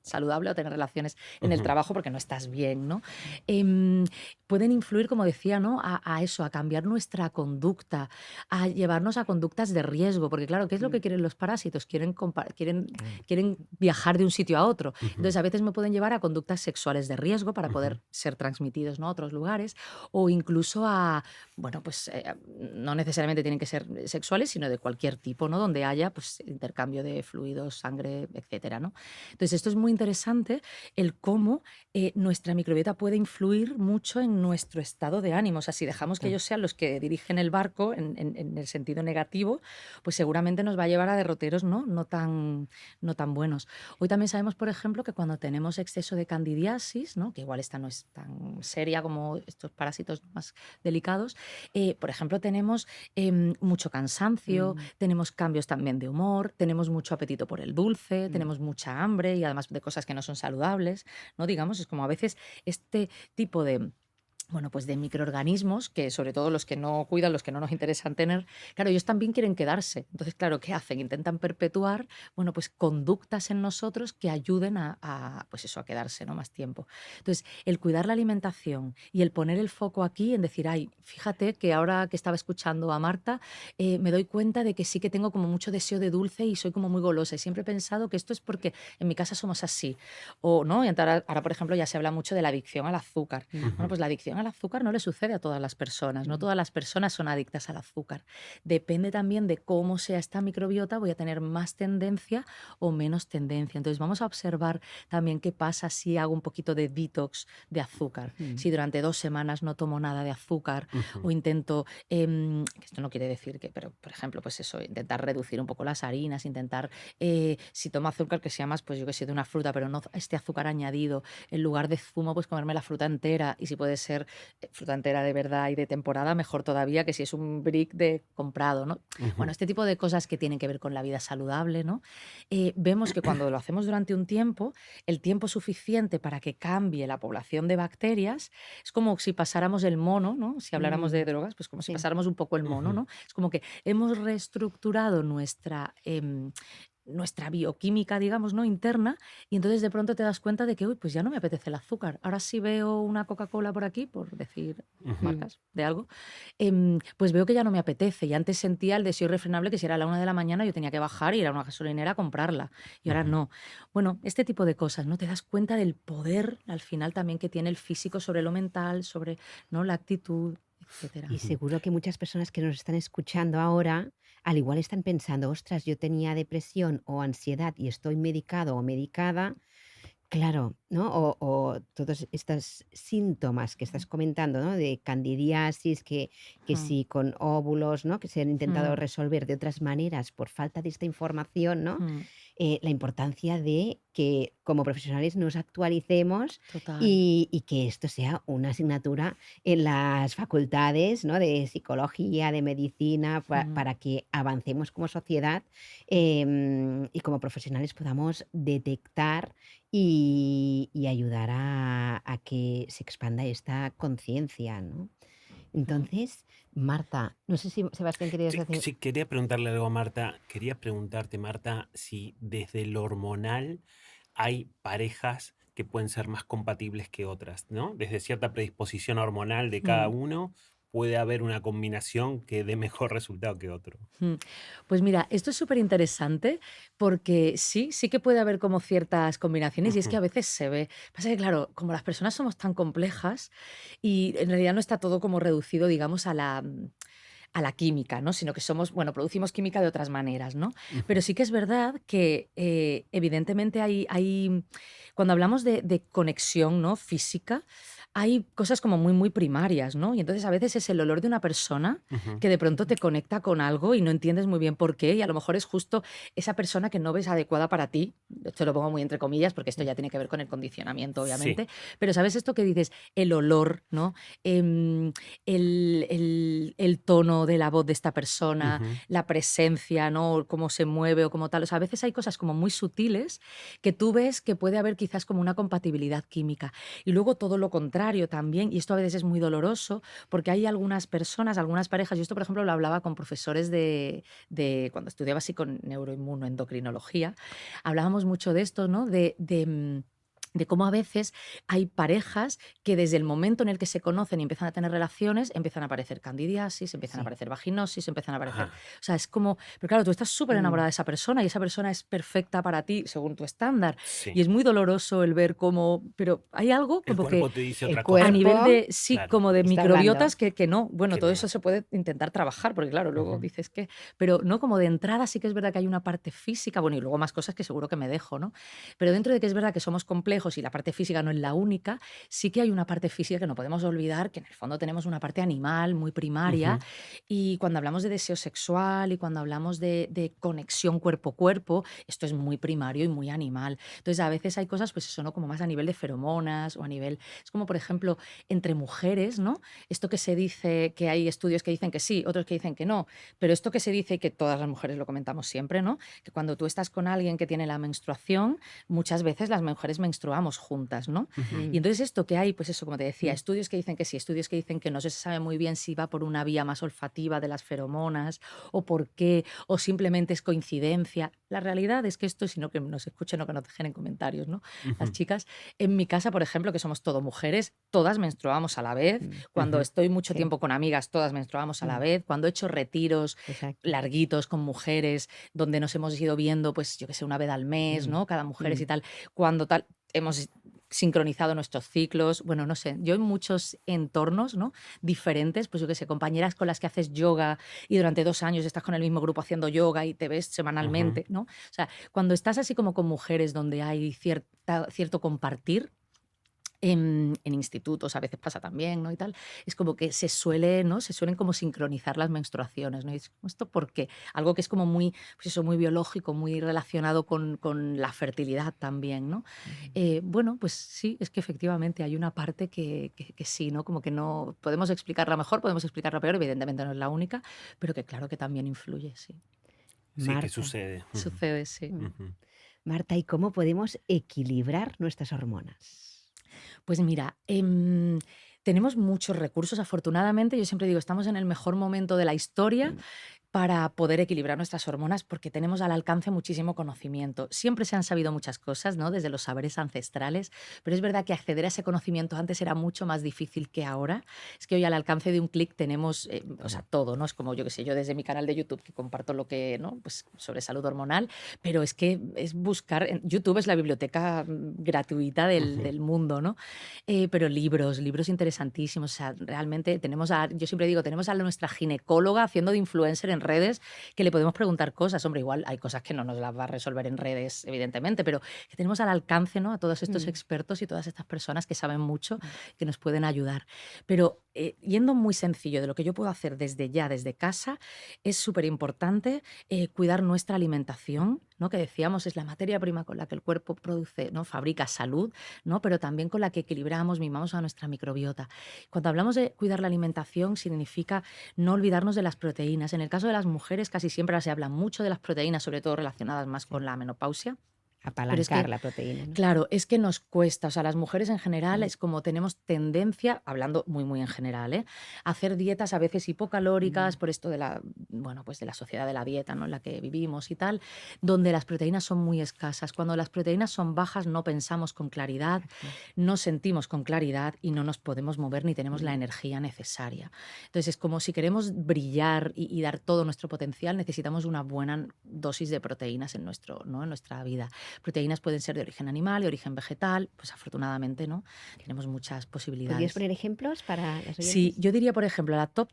saludable o tener relaciones en el Ujú, trabajo porque no estás bien, ¿no? Em, Pueden influir, como decía, ¿no? A eso, a cambiar nuestra conducta, a llevarnos a conductas de riesgo, porque claro, ¿qué es lo que Mm, quieren los parásitos? claro. Quieren viajar de un sitio a otro. Entonces, ujú, a veces me pueden llevar a conductas sexuales de riesgo para ujú, poder ser transmitidos, ¿no? A otros lugares, o incluso a, bueno, pues no necesariamente tienen que ser sexuales, sino de cualquier tipo, ¿no? Donde haya pues intercambio de fluidos, sangre, etcétera, ¿no? Entonces, esto es muy interesante, el cómo nuestra microbiota puede influir mucho en nuestro estado de ánimo. O sea, si dejamos que Exacto. ellos sean los que dirigen el barco en el sentido negativo, pues seguramente nos va a llevar a derroteros no tan buenos. Hoy también sabemos, por ejemplo, que cuando tenemos exceso de candidiasis, ¿no? Que igual esta no es tan seria como estos parásitos más delicados, por ejemplo, tenemos mucho cansancio, Mm. tenemos cambios también de humor, tenemos mucho apetito por el dulce, Mm. tenemos mucha hambre y además de cosas que no son saludables, ¿no? Digamos, es como a veces este tipo de, bueno, pues de microorganismos que sobre todo los que no cuidan, los que no nos interesan tener, claro, ellos también quieren quedarse. Entonces, claro, ¿qué hacen? Intentan perpetuar, bueno, pues conductas en nosotros que ayuden pues eso, a quedarse, ¿no? Más tiempo. Entonces, el cuidar la alimentación y el poner el foco aquí en decir, ay, fíjate que ahora que estaba escuchando a Marta, me doy cuenta de que sí que tengo como mucho deseo de dulce y soy como muy golosa. Y siempre he pensado que esto es porque en mi casa somos así. O, ¿no? Y ahora, por ejemplo, ya se habla mucho de la adicción al azúcar. Mm. Bueno, ujú, pues la adicción al azúcar no le sucede a todas las personas, no Mm. todas las personas son adictas al azúcar. Depende también de cómo sea esta microbiota, voy a tener más tendencia o menos tendencia. Entonces vamos a observar también qué pasa si hago un poquito de detox de azúcar, Mm. si durante 2 semanas no tomo nada de azúcar ujú, o intento, que esto no quiere decir que, pero por ejemplo, pues eso, intentar reducir un poco las harinas, intentar, si tomo azúcar que sea más, pues yo que sé, de una fruta, pero no este azúcar añadido, en lugar de zumo, pues comerme la fruta entera y si puede ser fruta entera de verdad y de temporada, mejor todavía que si es un brick de comprado, ¿no? Bueno, ujú, este tipo de cosas que tienen que ver con la vida saludable, ¿no? Vemos que cuando lo hacemos durante un tiempo, el tiempo suficiente para que cambie la población de bacterias, es como si pasáramos el mono, ¿no? Si habláramos de Mm. drogas, pues como si Sí. pasáramos un poco el mono, ujú, ¿no? Es como que hemos reestructurado nuestra bioquímica, digamos, ¿no? Interna, y entonces de pronto te das cuenta de que, uy, pues ya no me apetece el azúcar. Ahora sí veo una Coca-Cola por aquí, por decir ujú, Mm. marcas de algo, pues veo que ya no me apetece. Y antes sentía el deseo irrefrenable que si era la 1 de la mañana yo tenía que bajar y ir a una gasolinera a comprarla. Y ahora ujú, no. Bueno, este tipo de cosas, ¿no? Te das cuenta del poder al final también que tiene el físico sobre lo mental, sobre, ¿no? La actitud, etcétera. Y ujú. seguro que muchas personas que nos están escuchando ahora, al igual están pensando, ostras, yo tenía depresión o ansiedad y estoy medicado o medicada. Claro, ¿no? O todos estos síntomas que estás comentando, ¿no? De candidiasis, que Mm, sí con óvulos, ¿no? Que se han intentado mm, resolver de otras maneras por falta de esta información, ¿no? mm, La importancia de que como profesionales nos actualicemos total. y que esto sea una asignatura en las facultades, ¿no? De psicología, de medicina, Mm, para que avancemos como sociedad, y como profesionales podamos detectar y ayudar a que se expanda esta conciencia, ¿no? mm. Entonces, Marta, no sé si Sebastián querías Sí, decir. sí, quería preguntarle algo a Marta. Quería preguntarte, Marta, si desde lo hormonal hay parejas que pueden ser más compatibles que otras, ¿no? Desde cierta predisposición hormonal de cada Mm, uno, puede haber una combinación que dé mejor resultado que otro. mm. Pues mira, esto es súper interesante porque sí que puede haber como ciertas combinaciones y es que Ujú, a veces se ve. Pasa que, claro, como las personas somos tan complejas y en realidad no está todo como reducido, digamos, a la química, ¿no? Sino que somos, bueno, producimos química de otras maneras, ¿no? ujú, Pero sí que es verdad que evidentemente cuando hablamos de conexión, ¿no? Física, hay cosas como muy, muy primarias, ¿no? Y entonces a veces es el olor de una persona ujú. que de pronto te conecta con algo y no entiendes muy bien por qué, y a lo mejor es justo esa persona que no ves adecuada para ti. Esto lo pongo muy entre comillas porque esto ya tiene que ver con el condicionamiento, Sí. obviamente. Pero ¿sabes esto que dices? El olor, ¿no? Em, el tono de la voz de esta persona, Ujú, la presencia, ¿no? Cómo se mueve o como tal. O sea, a veces hay cosas como muy sutiles que tú ves que puede haber quizás como una compatibilidad química. Y luego todo lo contrario contrario también, y esto a veces es muy doloroso, porque hay algunas personas, algunas parejas, yo esto, por ejemplo, lo hablaba con profesores de cuando estudiaba así con neuroinmunoendocrinología, hablábamos mucho de esto, ¿no? De cómo a veces hay parejas que desde el momento en el que se conocen y empiezan a tener relaciones, empiezan a aparecer candidiasis, empiezan a Sí. aparecer vaginosis, empiezan a aparecer... Ajá. O sea, es como... Pero claro, tú estás súper Mm. enamorada de esa persona y esa persona es perfecta para ti según tu estándar. Y Sí. es muy doloroso el ver cómo... Pero hay algo El como que cuerpo te dice El otra a cosa. nivel cuerpo de, sí, Claro, como de está hablando. microbiotas que no. Bueno, que todo no. eso se puede intentar trabajar, porque claro, luego Ujú. dices que... Pero no, como de entrada sí que es verdad que hay una parte física, bueno, y luego más cosas que seguro que me dejo, ¿no? Pero dentro de que es verdad que somos complejos y la parte física no es la única, sí que hay una parte física que no podemos olvidar, que en el fondo tenemos una parte animal muy primaria. Ujú. Y cuando hablamos de deseo sexual y cuando hablamos de conexión cuerpo-cuerpo, esto es muy primario y muy animal. Entonces, a veces hay cosas, pues eso, ¿no? Como más a nivel de feromonas o a nivel... Es como, por ejemplo, entre mujeres, ¿no? Esto que se dice, que hay estudios que dicen que sí, otros que dicen que no, pero esto que se dice, y que todas las mujeres lo comentamos siempre, ¿no? Que cuando tú estás con alguien que tiene la menstruación, muchas veces las mujeres menstruamos juntas, ¿no? Ujú. Y Mm, entonces esto que hay, pues eso, como te decía, mm. estudios que dicen que sí, estudios que dicen que no se sabe muy bien si va por una vía más olfativa de las feromonas o por qué, o simplemente es coincidencia. La realidad es que esto, sino que nos escuchen o que nos dejen en comentarios, ¿no? Las Ujú. chicas, en mi casa, por ejemplo, que somos todo mujeres, todas menstruamos a la vez. Mm. Cuando Ujú. estoy mucho Sí. tiempo con amigas, todas menstruamos a la Mm. vez. Cuando he hecho retiros Exacto. larguitos con mujeres, donde nos hemos ido viendo, pues yo que sé, una vez al mes, Mm. ¿no? Cada mujer y Mm. tal. Cuando tal, hemos sincronizado nuestros ciclos. Bueno, no sé, yo en muchos entornos, ¿no? Diferentes, pues yo que sé, compañeras con las que haces yoga y durante 2 años estás con el mismo grupo haciendo yoga y te ves Ujú. semanalmente, ¿no? O sea, cuando estás así como con mujeres donde hay cierto compartir, en institutos a veces pasa también, ¿no? Y tal, es como que se suele, ¿no? Se suelen como sincronizar las menstruaciones, ¿no? Y es como, ¿esto por qué? Algo que es como muy, pues eso, muy biológico, muy relacionado con la fertilidad también, ¿no? Mm. Bueno, pues sí, es que efectivamente hay una parte que sí, ¿no? Como que no podemos explicarla mejor, podemos explicarla peor, evidentemente no es la única, pero que claro que también influye, sí. Sí, que Marta. sucede. Ujú. Sucede, sí. Mm. Ujú. Marta, ¿y cómo podemos equilibrar nuestras hormonas? Pues mira, tenemos muchos recursos, afortunadamente. Yo siempre digo, estamos en el mejor momento de la historia Mm. para poder equilibrar nuestras hormonas porque tenemos al alcance muchísimo conocimiento. Siempre se han sabido muchas cosas, ¿no? Desde los saberes ancestrales, pero es verdad que acceder a ese conocimiento antes era mucho más difícil que ahora. Es que hoy al alcance de un clic tenemos, o sea, todo, ¿no? Es como yo que sé, yo desde mi canal de YouTube que comparto lo que, ¿no? Pues sobre salud hormonal, pero es que es buscar, YouTube es la biblioteca gratuita Ujú. del mundo, ¿no? Pero libros interesantísimos. O sea, realmente tenemos yo siempre digo, tenemos a nuestra ginecóloga haciendo de influencer en redes que le podemos preguntar cosas. Hombre, igual hay cosas que no nos las va a resolver en redes, evidentemente, pero que tenemos al alcance, ¿no? A todos estos Mm. expertos y todas estas personas que saben mucho, Mm. que nos pueden ayudar. Pero yendo muy sencillo de lo que yo puedo hacer desde ya, desde casa, es súper importante cuidar nuestra alimentación, ¿no? Que decíamos es la materia prima con la que el cuerpo produce, ¿no? Fabrica salud, ¿no? Pero también con la que equilibramos, mimamos a nuestra microbiota. Cuando hablamos de cuidar la alimentación, significa no olvidarnos de las proteínas. En el caso de las mujeres, casi siempre se habla mucho de las proteínas, sobre todo relacionadas más Sí. con la menopausia. Pero es Apalancar que la proteína, ¿no? claro, es que nos cuesta, o sea, las mujeres en general Mm. es como tenemos tendencia, hablando muy, muy en general, a hacer dietas a veces hipocalóricas Mm. por esto de la, bueno, pues de la sociedad de la dieta, ¿no? En la que vivimos y tal, donde las proteínas son muy escasas. Cuando las proteínas son bajas no pensamos con claridad, Exacto. no sentimos con claridad y no nos podemos mover ni tenemos la Mm. energía necesaria. Entonces es como si queremos brillar y dar todo nuestro potencial, necesitamos una buena dosis de proteínas en, ¿no? En nuestra vida. Proteínas pueden ser de origen animal, de origen vegetal, pues afortunadamente, ¿no? Tenemos muchas ¿Podrías posibilidades. poner ejemplos para los Sí, oyentes? yo diría, por ejemplo, la top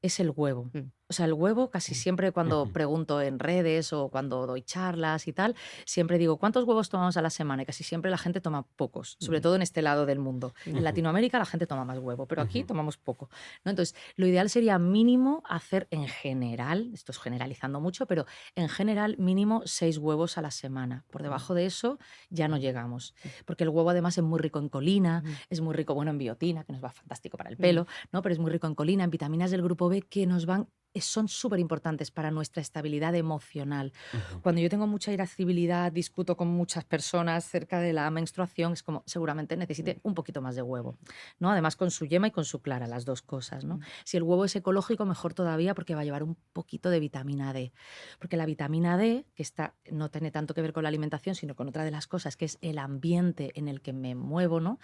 es el huevo. Mm. O sea, el huevo casi Sí. siempre cuando Ujú. pregunto en redes o cuando doy charlas y tal, siempre digo, ¿cuántos huevos tomamos a la semana? Y casi siempre la gente toma pocos, sobre Mm. todo en este lado del mundo. En Mm. Ujú. Latinoamérica la gente toma más huevo, pero aquí Ujú. tomamos poco, ¿no? Entonces, lo ideal sería mínimo hacer en general, esto es generalizando mucho, pero en general mínimo 6 huevos a la semana. Por Mm. debajo de eso ya no Mm. llegamos, porque el huevo además es muy rico en colina, Mm. es muy rico, bueno, en biotina, que nos va fantástico para el Mm. pelo, ¿no? Pero es muy rico en colina, en vitaminas del grupo B que nos van son súper importantes para nuestra estabilidad emocional. Ujú. Cuando yo tengo mucha irascibilidad, discuto con muchas personas cerca de la menstruación, es como seguramente necesite un poquito más de huevo, ¿no? Además con su yema y con su clara, las dos cosas, ¿no? Si el huevo es ecológico, mejor todavía porque va a llevar un poquito de vitamina D. Porque la vitamina D, que no tiene tanto que ver con la alimentación, sino con otra de las cosas, que es el ambiente en el que me muevo, ¿no?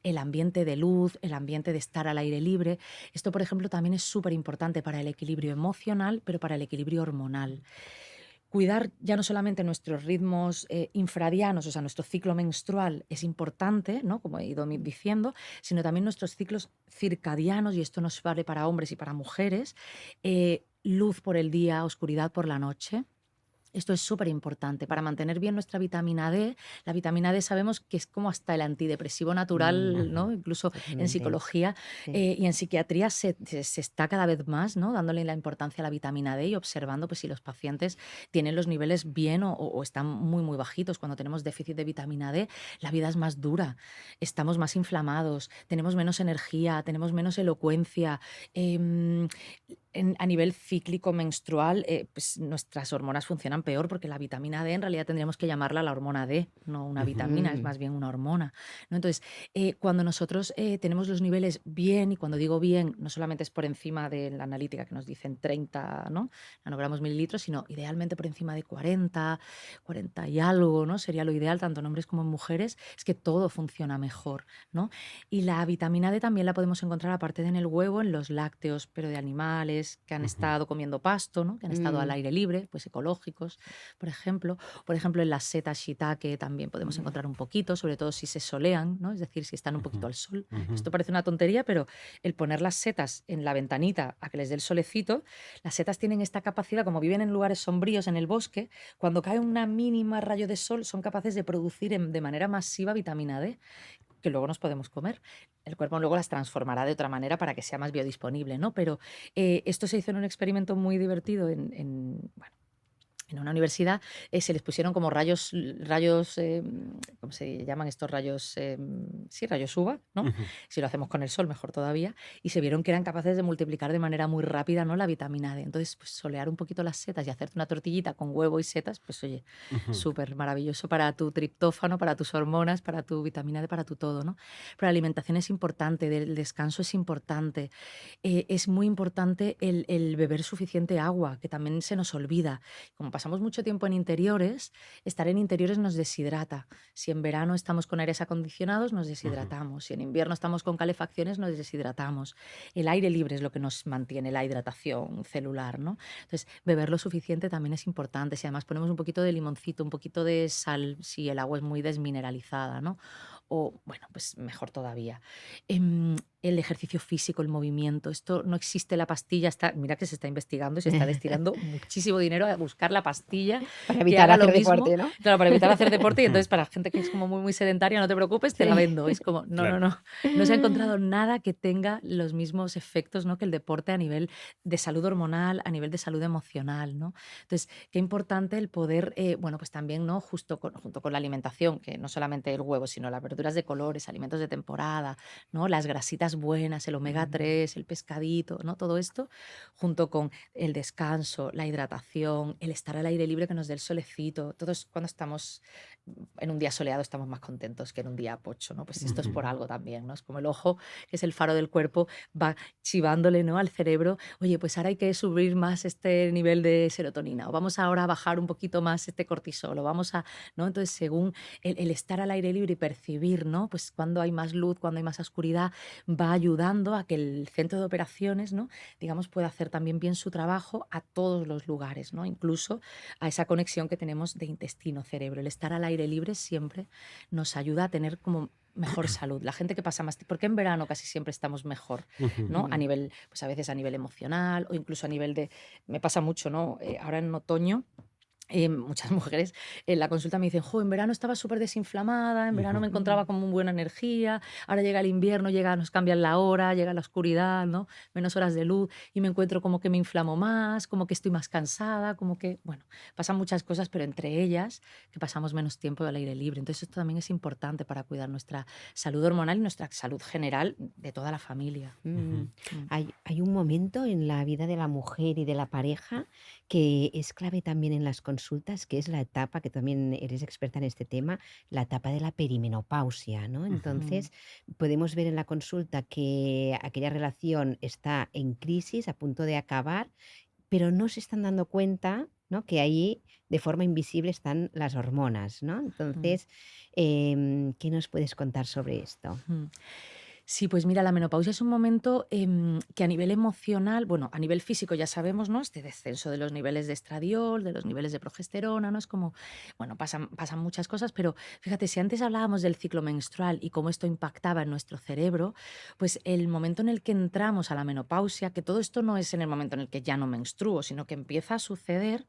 El ambiente de luz, el ambiente de estar al aire libre. Esto, por ejemplo, también es súper importante para el equilibrio emocional, pero para el equilibrio hormonal. Cuidar ya no solamente nuestros ritmos infradianos, o sea, nuestro ciclo menstrual es importante, ¿no? Como he ido diciendo, sino también nuestros ciclos circadianos, y esto nos vale para hombres y para mujeres, luz por el día, oscuridad por la noche. Esto es súper importante para mantener bien nuestra vitamina D. La vitamina D sabemos que es como hasta el antidepresivo natural, Ujú. ¿no? Incluso en Totalmente. psicología Sí. y en psiquiatría se está cada vez más, ¿no? Dándole la importancia a la vitamina D y observando pues, si los pacientes tienen los niveles bien o están muy, muy bajitos. Cuando tenemos déficit de vitamina D, la vida es más dura, estamos más inflamados, tenemos menos energía, tenemos menos elocuencia. em, a nivel cíclico menstrual, pues nuestras hormonas funcionan peor porque la vitamina D en realidad tendríamos que llamarla la hormona D, no una Ujú. vitamina, es Mm, más bien una hormona, ¿no? Entonces, cuando nosotros tenemos los niveles bien, y cuando digo bien, no solamente es por encima de la analítica que nos dicen 30, ¿no? nanogramos mililitros, sino idealmente por encima de 40, 40 y algo, ¿no? Sería lo ideal, tanto en hombres como en mujeres, es que todo funciona mejor, ¿no? Y la vitamina D también la podemos encontrar, aparte de en el huevo, en los lácteos, pero de animales que han Ujú. estado comiendo pasto, ¿no? Que han estado al mm, aire libre, pues ecológicos, por ejemplo. Por ejemplo, en las setas shiitake también podemos encontrar un poquito, sobre todo si se solean, ¿no? Es decir, si están un Ujú. poquito al sol. Ujú. Esto parece una tontería, pero el poner las setas en la ventanita a que les dé el solecito, las setas tienen esta capacidad, como viven en lugares sombríos en el bosque, cuando cae una mínima rayo de sol, son capaces de producir de manera masiva vitamina D que luego nos podemos comer. El cuerpo luego las transformará de otra manera para que sea más biodisponible, ¿no? Pero esto se hizo en un experimento muy divertido bueno, en una universidad. Se les pusieron como rayos, ¿cómo se llaman estos rayos? Sí, rayos UVA, ¿no? Ujú. Si lo hacemos con el sol, mejor todavía. Y se vieron que eran capaces de multiplicar de manera muy rápida, ¿no? La vitamina D. Entonces, pues solear un poquito las setas y hacerte una tortillita con huevo y setas, pues oye, Ujú. súper maravilloso para tu triptófano, para tus hormonas, para tu vitamina D, para tu todo, ¿no? Pero la alimentación es importante, el descanso es importante. Es muy importante el beber suficiente agua, que también se nos olvida. Como pasamos mucho tiempo en interiores, estar en interiores nos deshidrata. Si en verano estamos con aires acondicionados, nos Ujú. deshidratamos. Si en invierno estamos con calefacciones, nos deshidratamos. El aire libre es lo que nos mantiene la hidratación celular, ¿no? Entonces, beber lo suficiente también es importante. Si además ponemos un poquito de limoncito, un poquito de sal, si el agua es muy desmineralizada, ¿no? O, bueno, pues mejor todavía. El ejercicio físico, el movimiento, esto no existe la pastilla, mira que se está investigando y se está destinando muchísimo dinero a buscar la pastilla para que evitar haga lo hacer mismo, deporte, ¿no? claro, para evitar hacer deporte y Ujú. entonces para gente que es como muy, muy sedentaria, no te preocupes, te la Sí. vendo. Es como, no, no, Claro. no, no se ha encontrado nada que tenga los mismos efectos, ¿no? que el deporte a nivel de salud hormonal, a nivel de salud emocional, ¿no? Entonces, qué importante el poder, bueno, pues también, ¿no? Junto con la alimentación, que no solamente el huevo, sino las verduras de colores, alimentos de temporada, ¿no? Las grasitas buenas, el omega Mm. 3 el pescadito, ¿no? Todo esto, junto con el descanso, la hidratación, el estar al aire libre que nos dé el solecito. Todos cuando estamos en un día soleado estamos más contentos que en un día pocho, ¿no? Pues esto es Ujú. por algo también, ¿no? Es como el ojo, que es el faro del cuerpo, va chivándole, ¿no? al cerebro, oye, pues ahora hay que subir más este nivel de serotonina, o vamos ahora a bajar un poquito más este cortisol, o vamos a, ¿no? Entonces, según el estar al aire libre y percibir, ¿no? Pues cuando hay más luz, cuando hay más oscuridad, va ayudando a que el centro de operaciones, ¿no? digamos, pueda hacer también bien su trabajo a todos los lugares, ¿no? Incluso a esa conexión que tenemos de intestino-cerebro. El estar al aire libre siempre nos ayuda a tener como mejor salud. La gente que pasa más tiempo, porque en verano casi siempre estamos mejor, Ujú. ¿no? A Mm, nivel, pues a veces a nivel emocional o incluso a nivel de, me pasa mucho, ¿no? Ahora en otoño muchas mujeres en la consulta me dicen, jo, en verano estaba súper desinflamada, en verano Ujú. me encontraba con muy buena energía, ahora llega el invierno, nos cambian la hora, llega la oscuridad, ¿no? Menos horas de luz y me encuentro como que me inflamo más, como que estoy más cansada, como que, bueno, pasan muchas cosas, pero entre ellas que pasamos menos tiempo al aire libre. Entonces esto también es importante para cuidar nuestra salud hormonal y nuestra salud general de toda la familia. Mm. Ujú. Mm. Hay un momento en la vida de la mujer y de la pareja que es clave también en las consultas, que es la etapa, que también eres experta en este tema, la etapa de la perimenopausia, ¿no? Ujú. Mm. Entonces, podemos ver en la consulta que aquella relación está en crisis, a punto de acabar, pero no se están dando cuenta, ¿no? Que ahí de forma invisible están las hormonas, ¿no? Mm. Entonces, ¿qué nos puedes contar sobre esto? Mm. Sí, pues mira, la menopausia es un momento que a nivel emocional, bueno, a nivel físico ya sabemos, ¿no? Este descenso de los niveles de estradiol, de los niveles de progesterona, ¿no? Es como, bueno, pasan muchas cosas, pero fíjate, si antes hablábamos del ciclo menstrual y cómo esto impactaba en nuestro cerebro, pues el momento en el que entramos a la menopausia, que todo esto no es en el momento en el que ya no menstruo, sino que empieza a suceder.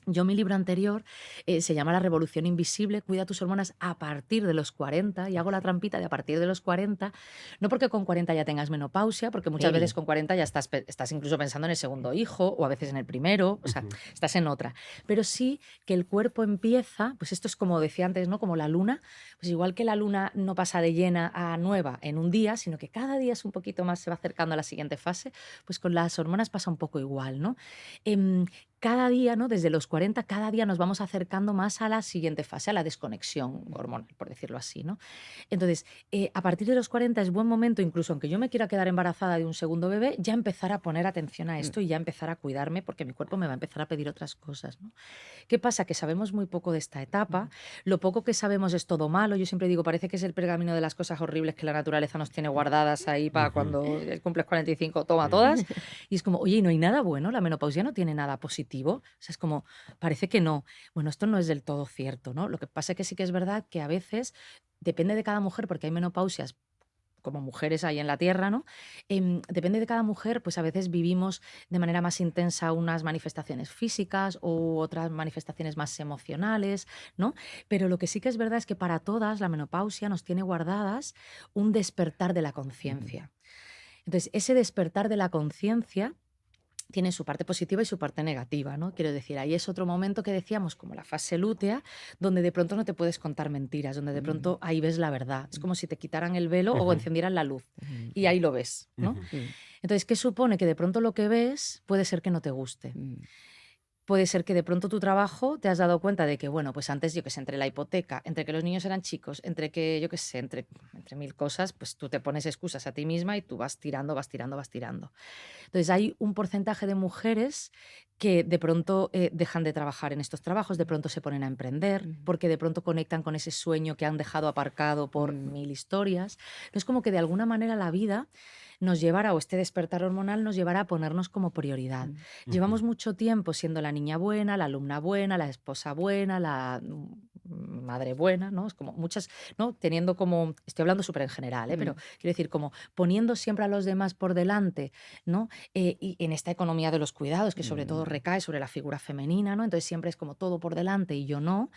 Yo, mi libro anterior se llama La revolución invisible, cuida tus hormonas a partir de los 40, y hago la trampita de a partir de los 40, no porque con 40 ya tengas menopausia, porque muchas Peri. veces con 40 ya estás incluso pensando en el segundo hijo o a veces en el primero, o sea, Ujú. estás en otra. Pero sí que el cuerpo empieza, pues esto es como decía antes, ¿no? Como la luna, pues igual que la luna no pasa de llena a nueva en un día, sino que cada día es un poquito más, se va acercando a la siguiente fase, pues con las hormonas pasa un poco igual, ¿no? Em, Cada día, ¿no? Desde los 40, cada día nos vamos acercando más a la siguiente fase, a la desconexión hormonal, por decirlo así, ¿no? Entonces, a partir de los 40 es buen momento, incluso aunque yo me quiera quedar embarazada de un segundo bebé, ya empezar a poner atención a Mm, esto y ya empezar a cuidarme porque mi cuerpo me va a empezar a pedir otras cosas, ¿no? ¿Qué pasa? Que sabemos muy poco de esta etapa, mm. lo poco que sabemos es todo malo. Yo siempre digo, parece que es el pergamino de las cosas horribles que la naturaleza nos tiene guardadas ahí para Ujú. cuando cumples 45, toma Sí. todas. Y es como, oye, ¿y no hay nada bueno? La menopausia no tiene nada positivo. O sea, es como, parece que no. Bueno, esto no es del todo cierto, ¿no? Lo que pasa es que sí que es verdad que a veces depende de cada mujer, porque hay menopausias como mujeres hay en la Tierra, ¿no? Depende de cada mujer, pues a veces vivimos de manera más intensa unas manifestaciones físicas o otras manifestaciones más emocionales, ¿no? Pero lo que sí que es verdad es que para todas la menopausia nos tiene guardadas un despertar de la Ujú. conciencia. Entonces, ese despertar de la conciencia tiene su parte positiva y su parte negativa, ¿no? Quiero decir, ahí es otro momento que decíamos, como la fase lútea, donde de pronto no te puedes contar mentiras, donde de Mm, pronto ahí ves la verdad. Es como si te quitaran el velo o Ujú. encendieran la luz y mm, ahí lo ves, ¿no? Ujú. mm, Entonces, ¿qué supone? Que de pronto lo que ves puede ser que no te guste. mm, Puede ser que de pronto tu trabajo te has dado cuenta de que, bueno, pues antes, yo que sé, entre la hipoteca, entre que los niños eran chicos, entre que, yo que sé, entre mil cosas, pues tú te pones excusas a ti misma y tú vas tirando, vas tirando, vas tirando. Entonces, hay un porcentaje de mujeres que de pronto dejan de trabajar en estos trabajos, de pronto se ponen a emprender, mm, porque de pronto conectan con ese sueño que han dejado aparcado por mm, mil historias. No es como que de alguna manera la vida nos llevará, o este despertar hormonal nos llevará a ponernos como prioridad. mm, Ujú. Llevamos mucho tiempo siendo la niña buena, la alumna buena, la esposa buena, la madre buena, ¿no? Es como muchas, ¿no? Teniendo como, estoy hablando súper en general, pero mm, quiero decir, como poniendo siempre a los demás por delante, ¿no? Y en esta economía de los cuidados, que sobre todo mm, recae sobre la figura femenina, ¿no? Entonces siempre es como todo por delante y yo no.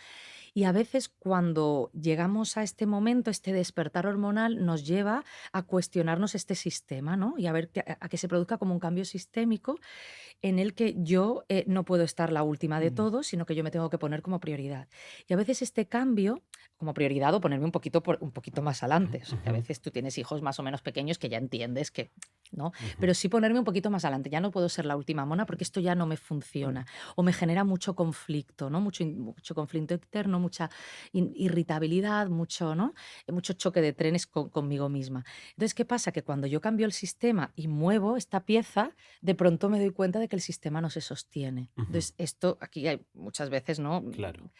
Y a veces cuando llegamos a este momento, este despertar hormonal nos lleva a cuestionarnos este sistema, ¿no? Y a ver a que se produzca como un cambio sistémico en el que yo no puedo estar la última de mm, todo, sino que yo me tengo que poner como prioridad. Y a veces este cambio, como prioridad o ponerme un poquito, un poquito más adelante, o sea, que a Ujú. veces tú tienes hijos más o menos pequeños que ya entiendes que, ¿no? Ujú. Pero sí ponerme un poquito más adelante, ya no puedo ser la última mona porque esto ya no me mm, funciona o me genera mucho conflicto, ¿no? Mucho conflicto interno, mucha irritabilidad, mucho, ¿no? Mucho choque de trenes conmigo misma. Entonces, ¿qué pasa? Que cuando yo cambio el sistema y muevo esta pieza, de pronto me doy cuenta de que el sistema no se sostiene. Ujú. Entonces, esto aquí hay muchas veces, ¿no? Claro.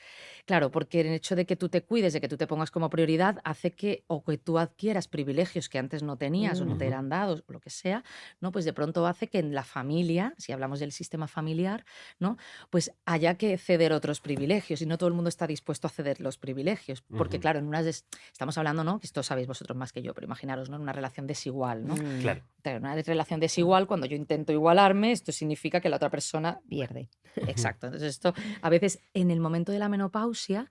Claro, porque el hecho de que tú te cuides, de que tú te pongas como prioridad, hace que o que tú adquieras privilegios que antes no tenías o no te mm, Ujú. eran dados, o lo que sea, ¿no? Pues de pronto hace que en la familia, si hablamos del sistema familiar, ¿no? Pues haya que ceder otros privilegios y no todo el mundo está dispuesto a ceder los privilegios. Porque, Ujú. claro, estamos hablando, ¿no? Que esto sabéis vosotros más que yo, pero imaginaros, ¿no? En una relación desigual, ¿no? Mm, Claro. En una relación desigual, cuando yo intento igualarme, esto significa que la otra persona, bueno, pierde. Ujú. exacto. Entonces, esto a veces en el momento de la menopausia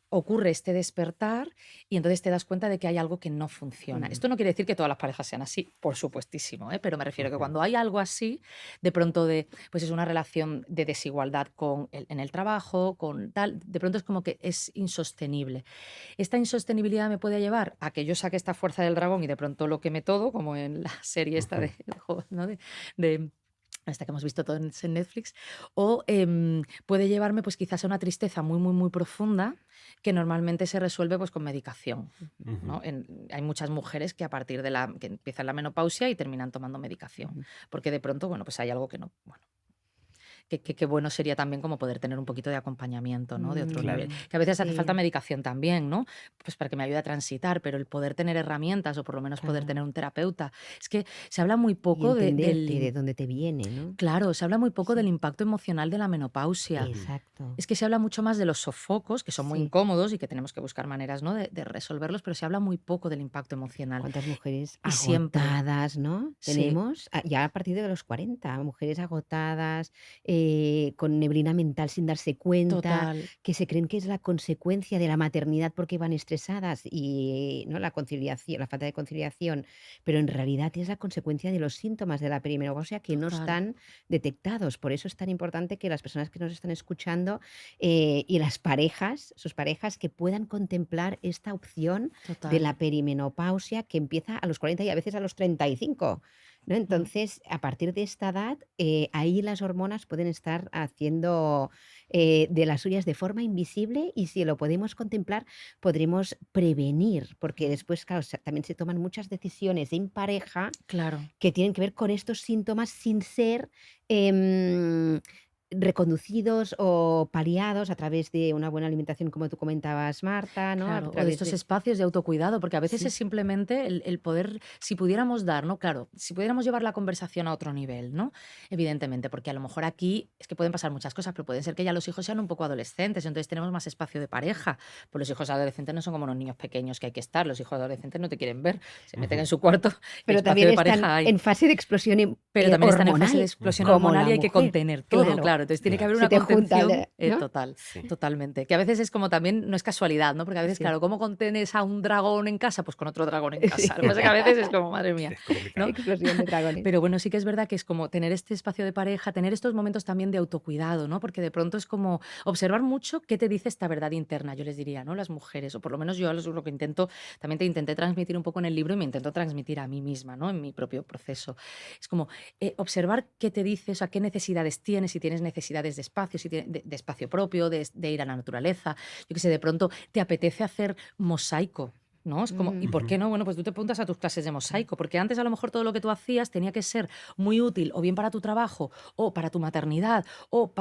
ocurre este despertar y entonces te das cuenta de que hay algo que no funciona. Mm. Esto no quiere decir que todas las parejas sean así, por supuestísimo, ¿eh? Pero me refiero que Ujú. cuando hay algo así, de pronto pues es una relación de desigualdad en el trabajo, con tal, de pronto es como que es insostenible. Esta insostenibilidad me puede llevar a que yo saque esta fuerza del dragón y de pronto lo queme todo, como en la serie esta Ujú. ¿no? de esta que hemos visto todos en Netflix, o puede llevarme pues quizás a una tristeza muy, muy, muy profunda que normalmente se resuelve pues con medicación, Ujú. ¿no? Hay muchas mujeres que a partir de que empiezan la menopausia y terminan tomando medicación, Ujú. porque de pronto, bueno, pues hay algo que no, bueno, que bueno sería también como poder tener un poquito de acompañamiento, ¿no? De otro nivel. Claro. Que a veces hace falta Sí, medicación también, ¿no? Pues para que me ayude a transitar, pero el poder tener herramientas o por lo menos poder tener claro. un terapeuta. Es que se habla muy Y poco entenderte de dónde te viene, ¿no? claro, se habla muy poco del Sí, impacto emocional de la menopausia. Ujú. exacto. Es que se habla mucho más de los sofocos, que son muy Sí. incómodos y que tenemos que buscar maneras, ¿no? de resolverlos, pero se habla muy poco del impacto emocional. ¿Cuántas mujeres Y siempre, agotadas, no? sí, Tenemos ya a partir de los 40 mujeres agotadas, con neblina mental sin darse cuenta, total, que se creen que es la consecuencia de la maternidad porque van estresadas y, ¿no? La conciliación, la falta de conciliación, pero en realidad es la consecuencia de los síntomas de la perimenopausia que no total, están detectados. Por eso es tan importante que las personas que nos están escuchando, y las parejas, sus parejas, que puedan contemplar esta opción de total. la perimenopausia que empieza a los 40 y a veces a los 35, ¿no? Mm. Entonces, a partir de esta edad, ahí las hormonas pueden estar haciendo, de las suyas de forma invisible y si lo podemos contemplar, podremos prevenir, porque Mm. después, claro, también se toman muchas decisiones en pareja Claro. que tienen que ver con estos síntomas sin ser, em, reconducidos o paliados a través de una buena alimentación, como tú comentabas, Marta, ¿no? A Claro, o de través estos de espacios de autocuidado, porque a veces es sí. simplemente el poder, si pudiéramos dar, ¿no? Claro, si pudiéramos llevar la conversación a otro nivel, ¿no? Evidentemente, porque a lo mejor aquí es que pueden pasar muchas cosas, pero pueden ser que ya los hijos sean un poco adolescentes, entonces tenemos más espacio de pareja. Pues los hijos adolescentes no son como los niños pequeños que hay que estar, los hijos adolescentes no te quieren ver, se meten en Ujú. su cuarto y Pero espacio también de están pareja hay. en fase de explosión Pero también están en fase de hormonal, explosión Ujú. como hormonal la y hay que mujer. contener todo, Claro, claro. Entonces tiene que Claro. haber se una te junta, contención ¿no? total, Sí. totalmente. Que a veces es como también, no es casualidad, ¿no? Porque a veces, Sí, claro, ¿cómo contenes a un dragón en casa? Pues con otro dragón en casa. Lo sí. que pasa es que a veces es como, madre mía, Es complicado. ¿no? Explosión de dragones. Pero bueno, sí que es verdad que es como tener este espacio de pareja, tener estos momentos también de autocuidado, ¿no? Porque de pronto es como observar mucho qué te dice esta verdad interna, yo les diría, ¿no? Las mujeres, o por lo menos yo lo que intento, también te intenté transmitir un poco en el libro y me intento transmitir a mí misma, ¿no? En mi propio proceso. Es como observar qué te dices, a qué necesidades tienes, si tienes necesidades de espacio, si tienes de espacio propio, de ir a la naturaleza. Yo que sé, de pronto te apetece hacer mosaico. ¿No? Es como, ¿y Mm, por qué Ujú. no? Bueno, pues tú te apuntas a tus clases de mosaico, porque antes a lo mejor todo lo que tú hacías tenía que ser muy útil o bien para tu trabajo o para tu maternidad o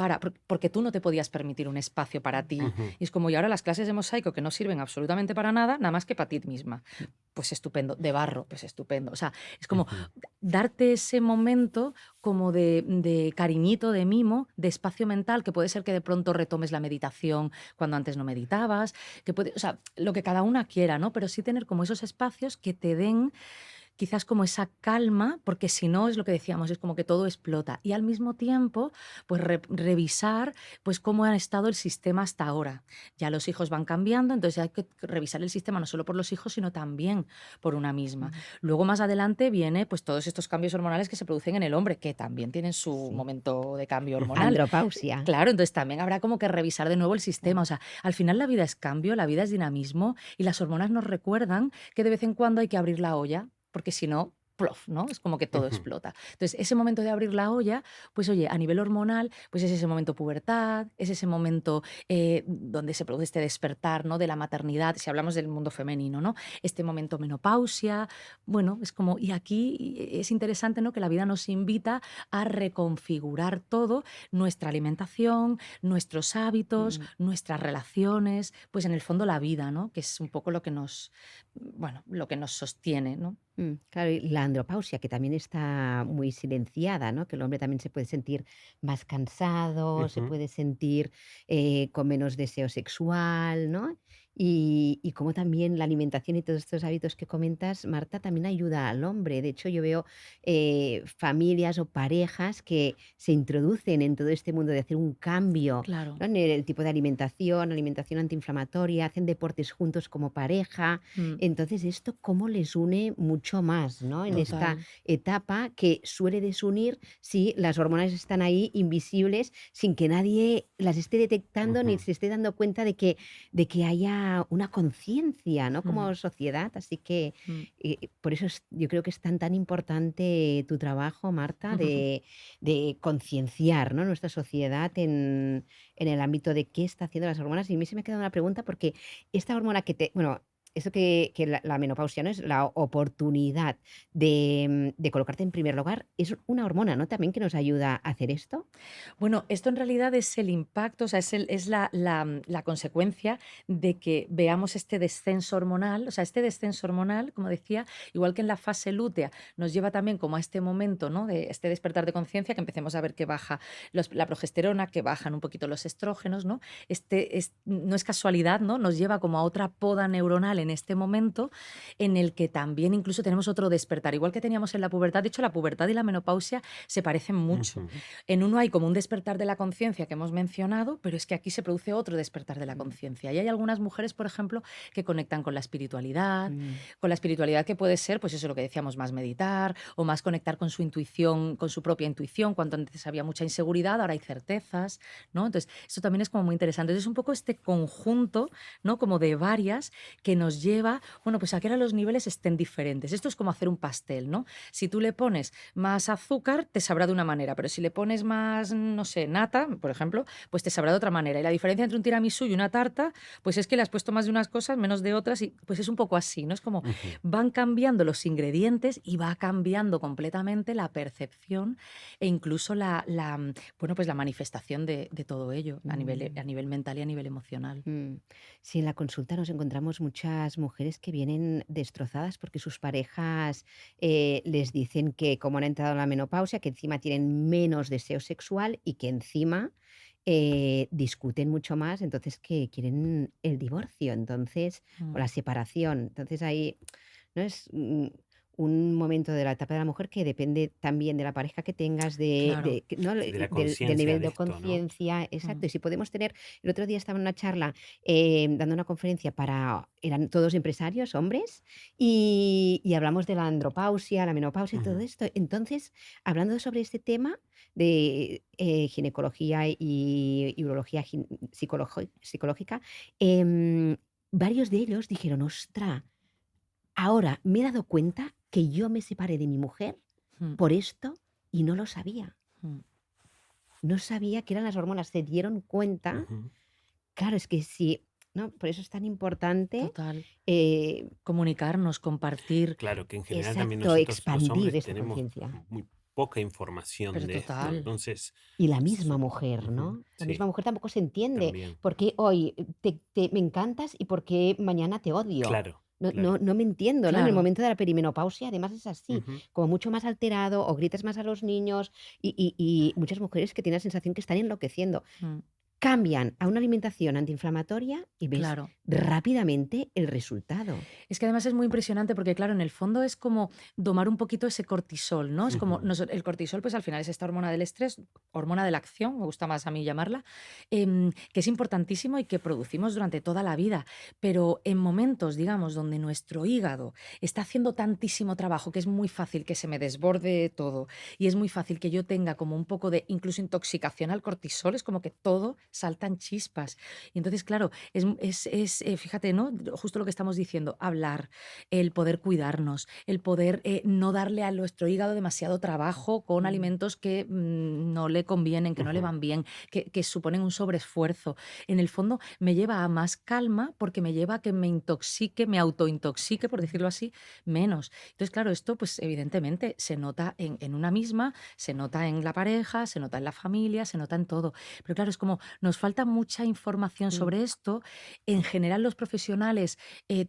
porque tú no te podías permitir un espacio para ti. Ujú. Y es como, y ahora las clases de mosaico que no sirven absolutamente para nada, nada más que para ti misma. Pues estupendo, de barro, pues estupendo. O sea, es como Ujú. darte ese momento como de cariñito, de mimo, de espacio mental, que puede ser que de pronto retomes la meditación cuando antes no meditabas, que puede, o sea, lo que cada una quiera, ¿no? Pero sí tener como esos espacios que te den quizás como esa calma, porque si no es lo que decíamos, es como que todo explota. Y al mismo tiempo, pues revisar pues cómo ha estado el sistema hasta ahora. Ya los hijos van cambiando, entonces hay que revisar el sistema no solo por los hijos, sino también por una misma. mm, Luego más adelante viene pues todos estos cambios hormonales que se producen en el hombre, que también tienen su sí. momento de cambio Ujú. hormonal. Andropausia. Claro, entonces también habrá como que revisar de nuevo el sistema. Claro. O sea, al final la vida es cambio, la vida es dinamismo y las hormonas nos recuerdan que de vez en cuando hay que abrir la olla, porque si no, plof, ¿no? Es como que todo Ujú. explota. Entonces, ese momento de abrir la olla, pues oye, a nivel hormonal, pues es ese momento pubertad, es ese momento donde se produce este despertar, ¿no? De la maternidad, si hablamos del mundo femenino, ¿no? Este momento menopausia, bueno, es como, y aquí es interesante, ¿no? Que la vida nos invita a reconfigurar todo, nuestra alimentación, nuestros hábitos, Mm. nuestras relaciones, pues en el fondo la vida, ¿no? Que es un poco lo que nos, bueno, lo que nos sostiene, ¿no? Claro, y la andropausia, que también está muy silenciada, ¿no? Que el hombre también se puede sentir más cansado, se Ujú, puede sentir con menos deseo sexual, ¿no? Y cómo también la alimentación y todos estos hábitos que comentas, Marta, también ayuda al hombre. De hecho, yo veo familias o parejas que se introducen en todo este mundo de hacer un cambio, Claro. ¿no? En el tipo de alimentación, alimentación antiinflamatoria, hacen deportes juntos como pareja. Mm, Entonces, esto cómo les une mucho más, ¿no? En esta total. etapa que suele desunir si las hormonas están ahí invisibles, sin que nadie las esté detectando ni ujú. se esté dando cuenta de que haya una conciencia, ¿no? Mm, Como sociedad. Así que mm. por eso yo creo que es tan importante tu trabajo, Marta, de concienciar, ¿no? Nuestra sociedad en el ámbito de qué está haciendo las hormonas. Y a mí se me ha quedado una pregunta porque esta hormona bueno, eso que la menopausia, ¿no? Es la oportunidad de colocarte en primer lugar. Es una hormona, ¿no? También que nos ayuda a hacer esto. Bueno, esto en realidad es el impacto, o sea, es la consecuencia de que veamos este descenso hormonal. O sea, este descenso hormonal, como decía, igual que en la fase lútea, nos lleva también como a este momento, ¿no? De este despertar de conciencia, que empecemos a ver que baja la progesterona, que bajan un poquito los estrógenos, ¿no? No es casualidad, ¿no? Nos lleva como a otra poda neuronal en este momento en el que también incluso tenemos otro despertar, igual que teníamos en la pubertad. De hecho, la pubertad y la menopausia se parecen mucho. Ujú, En uno hay como un despertar de la conciencia que hemos mencionado, pero es que aquí se produce otro despertar de la Mm, conciencia. Y hay algunas mujeres, por ejemplo, que conectan mm, con la espiritualidad que puede ser, pues eso, lo que decíamos, más meditar o más conectar con su intuición, con su propia intuición. Cuando antes había mucha inseguridad, ahora hay certezas, ¿no? Entonces, eso también es como muy interesante. Entonces, es un poco este conjunto, ¿no? Como de varias que nos lleva, bueno, pues a que ahora los niveles estén diferentes. Esto es como hacer un pastel, ¿no? Si tú le pones más azúcar, te sabrá de una manera, pero si le pones más, no sé, nata, por ejemplo, pues te sabrá de otra manera. Y la diferencia entre un tiramisú y una tarta, pues es que le has puesto más de unas cosas, menos de otras, y pues es un poco así, ¿no? Es como ujú. van cambiando los ingredientes y va cambiando completamente la percepción e incluso bueno, pues la manifestación de todo ello a mm, nivel mental y a nivel emocional. mm. Sí, en la consulta nos encontramos muchas mujeres que vienen destrozadas porque sus parejas les dicen que como han entrado en la menopausia, que encima tienen menos deseo sexual y que encima discuten mucho más, entonces que quieren el divorcio, entonces, o Mm, la separación. Entonces ahí ¿no? Es un momento de la etapa de la mujer que depende también de la pareja que tengas, claro. ¿no? Sí, de la Del conciencia nivel de de esto, ¿no? conciencia, Mm, exacto. Y si podemos tener, el otro día estaba en una charla dando una conferencia eran todos empresarios, hombres, y hablamos de la andropausia, la menopausia y todo Ujú. esto. Entonces, hablando sobre este tema de ginecología y urología psicológica, varios de ellos dijeron, ostras, ahora me he dado cuenta que yo me separé de mi mujer mm, por esto y no lo sabía. mm. No sabía que eran las hormonas. Se dieron cuenta. Ujú. Claro, es que sí, ¿no? Por eso es tan importante, Total. eh, Comunicarnos, compartir, Claro que en general también exacto, nosotros los expandir hombres esta tenemos conciencia. muy poca información pero de esto, total. entonces, Y la misma su- mujer, ujú, ¿no? La misma sí, mujer tampoco se entiende también. por qué hoy me encantas y por qué mañana te odio. Claro, No, no, claro. no me entiendo, ¿no? En el Claro. momento de la perimenopausia, además es así, Ujú, como mucho más alterado o gritas más a los niños y muchas mujeres que tienen la sensación que están enloqueciendo. Mm, Cambian a una alimentación antiinflamatoria y ves claro. rápidamente el resultado. Es que además es muy impresionante porque, claro, en el fondo es como domar un poquito ese cortisol, ¿no? Es como ujú, el cortisol, pues al final es esta hormona del estrés, hormona de la acción, me gusta más a mí llamarla, que es importantísimo y que producimos durante toda la vida. Pero en momentos, digamos, donde nuestro hígado está haciendo tantísimo trabajo que es muy fácil que se me desborde todo y es muy fácil que yo tenga como un poco de incluso intoxicación al cortisol, es como que todo salta en chispas. Y entonces, claro, fíjate, ¿no? Justo lo que estamos diciendo, hablar, el poder cuidarnos, el poder no darle a nuestro hígado demasiado trabajo con Mm, alimentos que no le convienen, que no le ujú, van bien, que suponen un sobreesfuerzo. En el fondo me lleva a más calma porque me lleva a que me intoxique, me autointoxique, por decirlo así, menos. Entonces, claro, esto pues evidentemente se nota en una misma, se nota en la pareja, se nota en la familia, se nota en todo. Pero claro, es como nos falta mucha información Mm. sobre esto. En general, los profesionales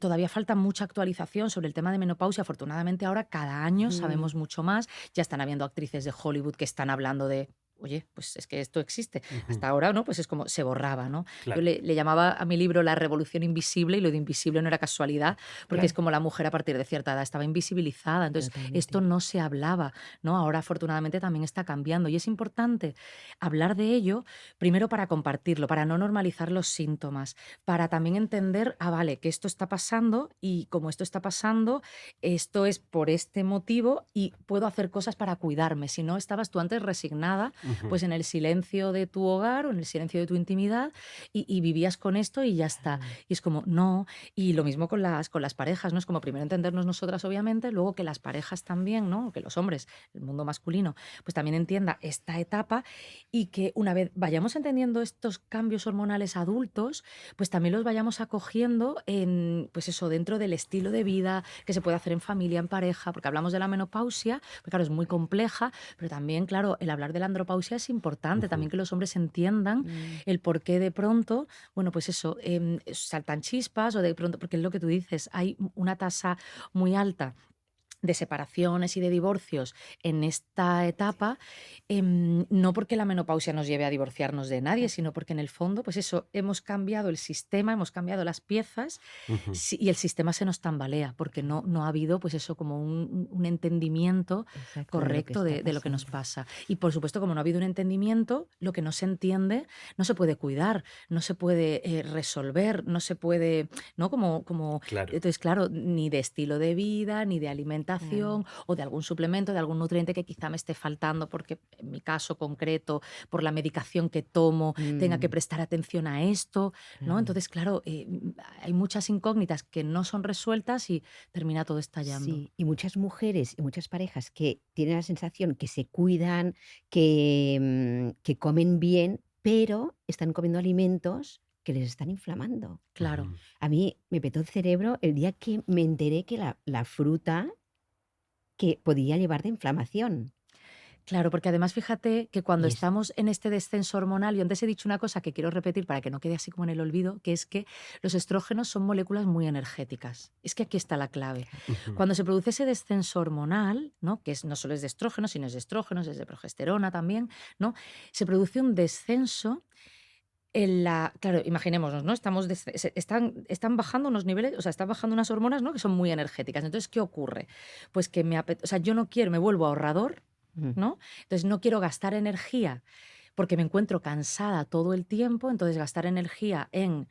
todavía falta mucha actualización sobre el tema de menopausia. Afortunadamente, ahora cada año Mm. sabemos mucho más. Ya están habiendo actrices de Hollywood que están hablando de. Oye, pues es que esto existe. Ujú. Hasta ahora, ¿no? Pues es como se borraba, ¿no? Yo Claro, le llamaba a mi libro La revolución invisible y lo de invisible no era casualidad, porque es Claro, como la mujer a partir de cierta edad estaba invisibilizada. Entonces, esto totalmente. no se hablaba, ¿no? Ahora afortunadamente también está cambiando y es importante hablar de ello, primero para compartirlo, para no normalizar los síntomas, para también entender, vale, que esto está pasando y como esto está pasando, esto es por este motivo y puedo hacer cosas para cuidarme. Si no estabas tú antes resignada, ujú, pues en el silencio de tu hogar o en el silencio de tu intimidad y vivías con esto y ya está. Claro. Y es como, no. Y lo mismo con las parejas, ¿no? Es como primero entendernos nosotras, obviamente, luego que las parejas también, ¿no? Que los hombres, el mundo masculino, pues también entienda esta etapa y que una vez vayamos entendiendo estos cambios hormonales adultos, pues también los vayamos acogiendo en, pues eso, dentro del estilo de vida que se puede hacer en familia, en pareja, porque hablamos de la menopausia, porque claro, es muy compleja, pero también, claro, el hablar de la andropausia es importante, ujú. también que los hombres entiendan Mm. el por qué de pronto, bueno, pues eso, saltan chispas o de pronto, porque es lo que tú dices, hay una tasa muy alta de separaciones y de divorcios en esta etapa, no porque la menopausia nos lleve a divorciarnos de nadie, Claro. sino porque en el fondo, pues eso, hemos cambiado el sistema, hemos cambiado las piezas Ujú. y el sistema se nos tambalea, porque no ha habido, pues eso, como un entendimiento Exacto, de lo que correcto está de lo que nos pasando. pasa. Y por supuesto, como no ha habido un entendimiento, lo que no se entiende no se puede cuidar, no se puede resolver, no se puede, ¿no? Claro. Entonces, claro, ni de estilo de vida, ni de Claro. alimentación o de algún suplemento, de algún nutriente que quizá me esté faltando porque en mi caso concreto, por la medicación que tomo, tenga que Mm. prestar atención a esto, ¿no? Claro. Entonces, claro, hay muchas incógnitas que no son resueltas y termina todo estallando. Sí, y muchas mujeres y muchas parejas que tienen la sensación que se cuidan, que comen bien, pero están comiendo alimentos que les están inflamando. Claro. Ujú. A mí me petó el cerebro el día que me enteré que la fruta que podía llevar de inflamación. Claro, porque además fíjate que cuando Y es estamos en este descenso hormonal, yo antes he dicho una cosa que quiero repetir para que no quede así como en el olvido, que es que los estrógenos son moléculas muy energéticas. Es que aquí está la clave. Ujú. Cuando se produce ese descenso hormonal, ¿no? Que no solo es de estrógenos, sino es de estrógenos, es de progesterona también, ¿no? Se produce un descenso en la. Claro, imaginémonos, ¿no? Están bajando unos niveles, o sea, están bajando unas hormonas, ¿no? Que son muy energéticas. Entonces, ¿qué ocurre? Pues que o sea, yo no quiero, me vuelvo ahorrador, mm, ¿no? Entonces no quiero gastar energía porque me encuentro cansada todo el tiempo, entonces gastar energía en